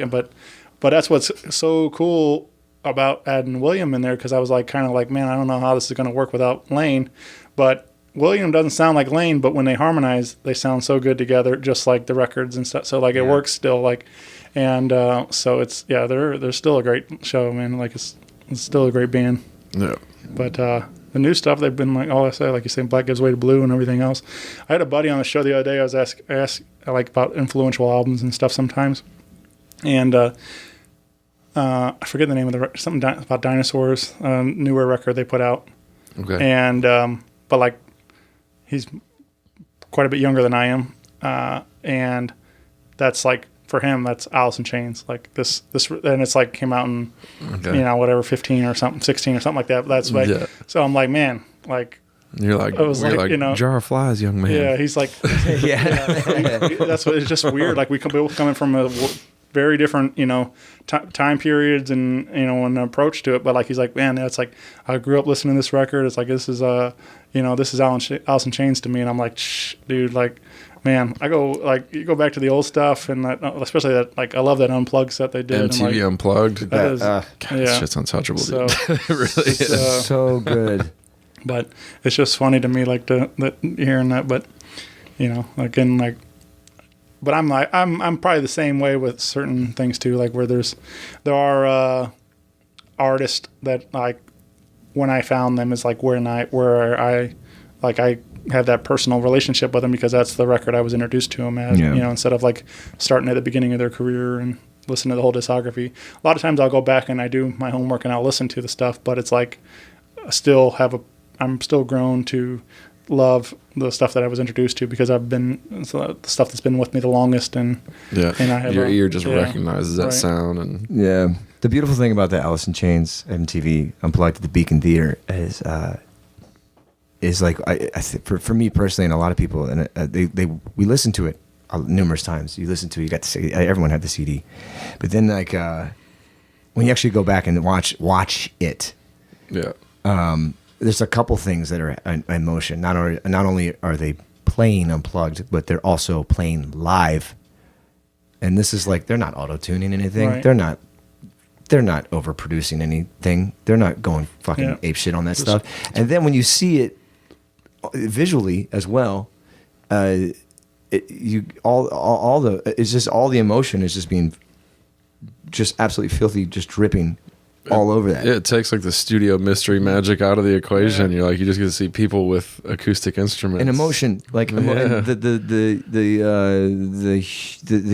but that's what's so cool about adding William in there, because I was like kind of like, man, I don't know how this is going to work without Lane, but William doesn't sound like Lane, but when they harmonize, they sound so good together, just like the records and stuff. So like it works still, like, and so it's they're still a great show, man. Like it's still a great band. Yeah, but the new stuff they've been like, all I say, like you say, Black Gives Way to Blue and everything else. I had a buddy on the show the other day. I was asked like about influential albums and stuff sometimes, and I forget the name of the something about dinosaurs, newer record they put out. Okay, and but like he's quite a bit younger than I am, and that's like for him that's Alice in Chains, like this and it's like came out in whatever 15 or something, 16 or something like that. That's like so I'm like, man, like. You're like, jar of flies, young man. Yeah, he's like, that's what. It's just weird. Like we both coming from a very different, time periods and an approach to it. But like he's like, man, it's like I grew up listening to this record. It's like this is this is Alice in Chains to me, and I'm like, shh, dude, like, man, I go like you go back to the old stuff and that, especially that like I love that Unplugged set they did. MTV and like, Unplugged. That shit's untouchable, dude. It really is so good. But it's just funny to me, like hearing that. But again, like, but I'm like I'm probably the same way with certain things too. Like where there are artists that like when I found them is like where I have that personal relationship with them because that's the record I was introduced to them as. Instead of like starting at the beginning of their career and listen to the whole discography. A lot of times I'll go back and I do my homework and I'll listen to the stuff, but it's like I'm still grown to love the stuff that I was introduced to because it's the stuff that's been with me the longest. And I have your ear just recognizes that sound. And the beautiful thing about the Alice in Chains MTV Unplugged at the Beacon Theater is like I for me personally and a lot of people, and we listened to it numerous times. You listen to it, you got to see everyone had the CD, but then like when you actually go back and watch it, there's a couple things that are in motion. Not only are they playing Unplugged, but they're also playing live. And this is like they're not auto-tuning anything. Right. They're not overproducing anything. They're not going fucking ape shit on that stuff. And then when you see it visually as well, it's just all the emotion is just being just absolutely filthy, just dripping all over that. Yeah, it takes like the studio mystery magic out of the equation. You're like, you just get to see people with acoustic instruments and emotion, like the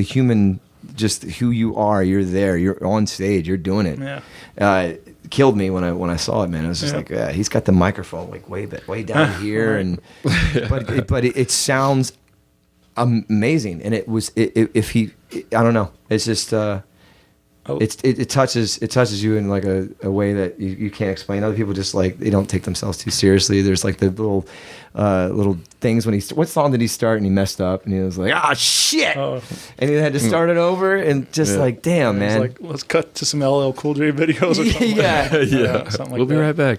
human, just who you are. You're there. You're on stage. You're doing it. It killed me when I saw it, man. I was just like, he's got the microphone like way down here, and but it sounds amazing. And it was I don't know. It's just. It touches you in like a way that you can't explain. Other people just like they don't take themselves too seriously. There's like the little things when what song did he start and he messed up and he was like shit, and he had to start it over and just like damn man. Like let's cut to some LL Cool J videos or something. Something like we'll be right back.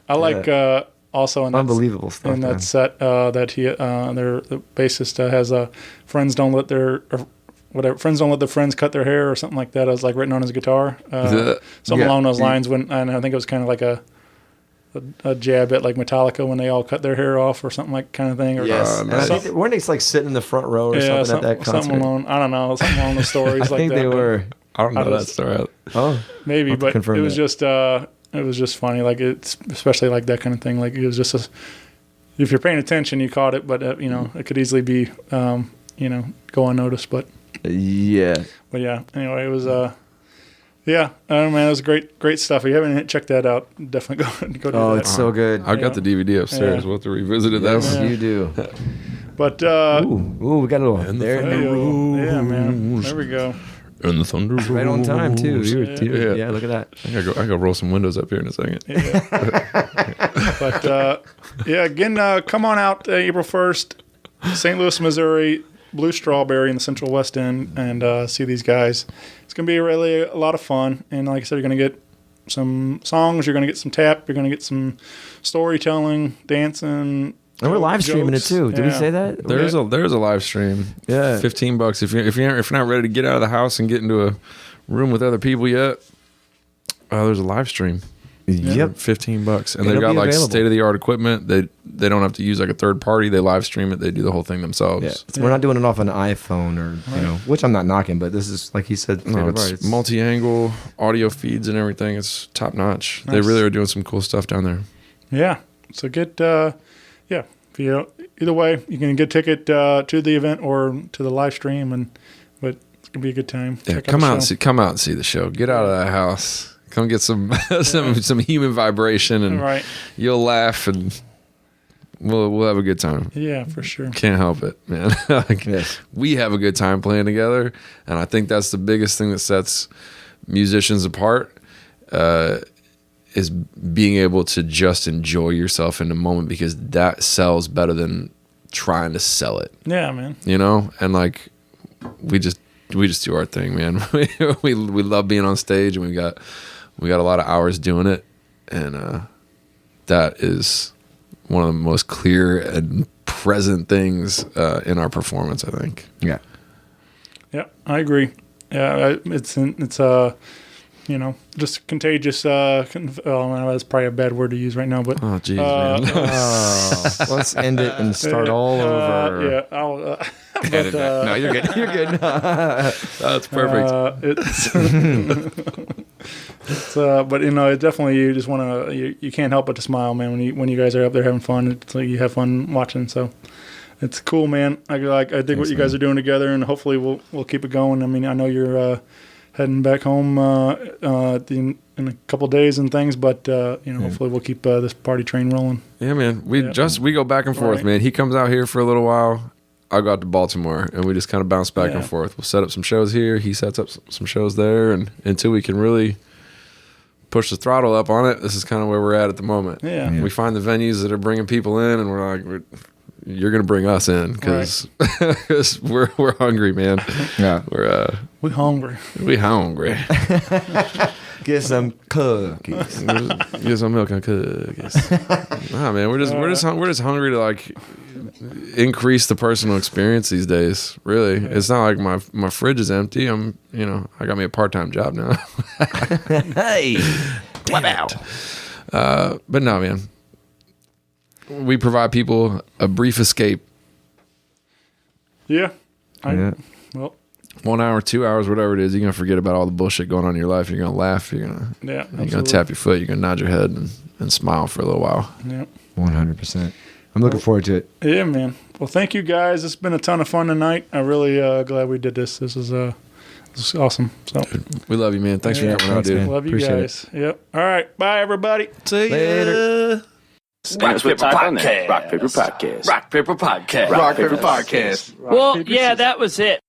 I like also in unbelievable stuff in that set that he the bassist has friends don't let their friends don't let their friends cut their hair or something like that. I was like written on his guitar, something along those lines. And I think it was kind of like a jab at like Metallica when they all cut their hair off or something like kind of thing. Or weren't they like sitting in the front row or something at that concert? Something along, I don't know, something along the stories. I think they were. I don't know that story. Maybe, but it was just funny. Like it's especially like that kind of thing. Like it was just if you're paying attention, you caught it, but it could easily be go unnoticed. But Yeah. Anyway, it was I don't know, man, it was great stuff. If you haven't checked that out, definitely go do that. Oh, it's so good. I've got the DVD upstairs. Yeah. We'll have to revisit it. Yes, That one. you do. But Ooh, we got a little there. yeah, man, there we go. And the thunder Right on time too. Yeah. Yeah, look at that. I gotta roll some windows up here in a second. But again, come on out April 1st, St. Louis, Missouri, Blue Strawberry in the Central West End, and see these guys. It's going to be really a lot of fun. And like I said, you're going to get some songs, you're going to get some tap, you're going to get some storytelling, dancing. And we're live streaming it jokes. too. Did we Yeah. say that? There's a live stream. Yeah. $15 if you're not ready to get out of the house and get into a room with other people yet. There's a live stream. Yep. $15, and It'll they've got be like available. state of the art equipment. They don't have to use like a third party. They live stream it. They do the whole thing themselves. Yeah. We're not doing it off an iPhone or which I'm not knocking, but this is like he said. No, it's multi-angle audio feeds and everything. It's top notch. They Nice. really are doing some cool stuff down there. Yeah. So get, if you either way, you can get a ticket to the event or to the live stream, but it's gonna be a good time. Yeah, Check come the out show. come out and see the show. Get out of that house. Come get some some human vibration, and Right. you'll laugh, and we'll have a good time. Yeah, for sure. Can't help it, man. Like, Yes. we have a good time playing together, and I think that's the biggest thing that sets musicians apart. Is being able to just enjoy yourself in the moment, because that sells better than trying to sell it. Yeah, man. And like we just do our thing, man. we love being on stage, and we got a lot of hours doing it, and that is one of the most clear and present things in our performance, I think. Yeah. Yeah, I agree. Yeah, it's just contagious. That's probably a bad word to use right now, but Oh, geez, man. Oh, let's end it and start all over. yeah, I'll. Edit that. No, you're good. You're good. That's perfect. But it definitely, you just want to. You can't help but to smile, man, when you guys are up there having fun. It's like you have fun watching. So it's cool, man. I think what you guys are doing together, and hopefully we'll keep it going. I mean, I know you're heading back home in a couple days and things, but hopefully we'll keep this party train rolling. Yeah, man. We go back and forth, Right. man. He comes out here for a little while. I go out to Baltimore, and we just kind of bounce back and forth. We'll set up some shows here. He sets up some shows there, and until we can really push the throttle up on it, this is kind of where we're at the moment. Yeah. We find the venues that are bringing people in, and we're like, you're going to bring us in, because we're hungry, man. Yeah. We hungry. We hungry. Get some cookies. Get some milk and cookies. Nah, man, we're just hungry to like increase the personal experience these days. Really, it's not like my fridge is empty. I got me a part-time job now. Hey. Damn it. But no, man, we provide people a brief escape. Yeah. Yeah. Well, 1 hour, 2 hours, whatever it is, you're gonna forget about all the bullshit going on in your life. You're gonna laugh. You're gonna tap your foot. You're gonna nod your head and smile for a little while. Yeah. 100%. I'm looking forward to it. Yeah, man. Well, thank you guys. It's been a ton of fun tonight. I'm really glad we did this. This is awesome. So We love you, man. Thanks for coming out, thanks, dude. man. love you Appreciate guys. Yep. All right. Bye, everybody. See ya. Later. Rock Paper Podcast. Rock Paper Podcast. Rock Paper Podcast. Rock Paper Podcast. Well, yeah, that was it.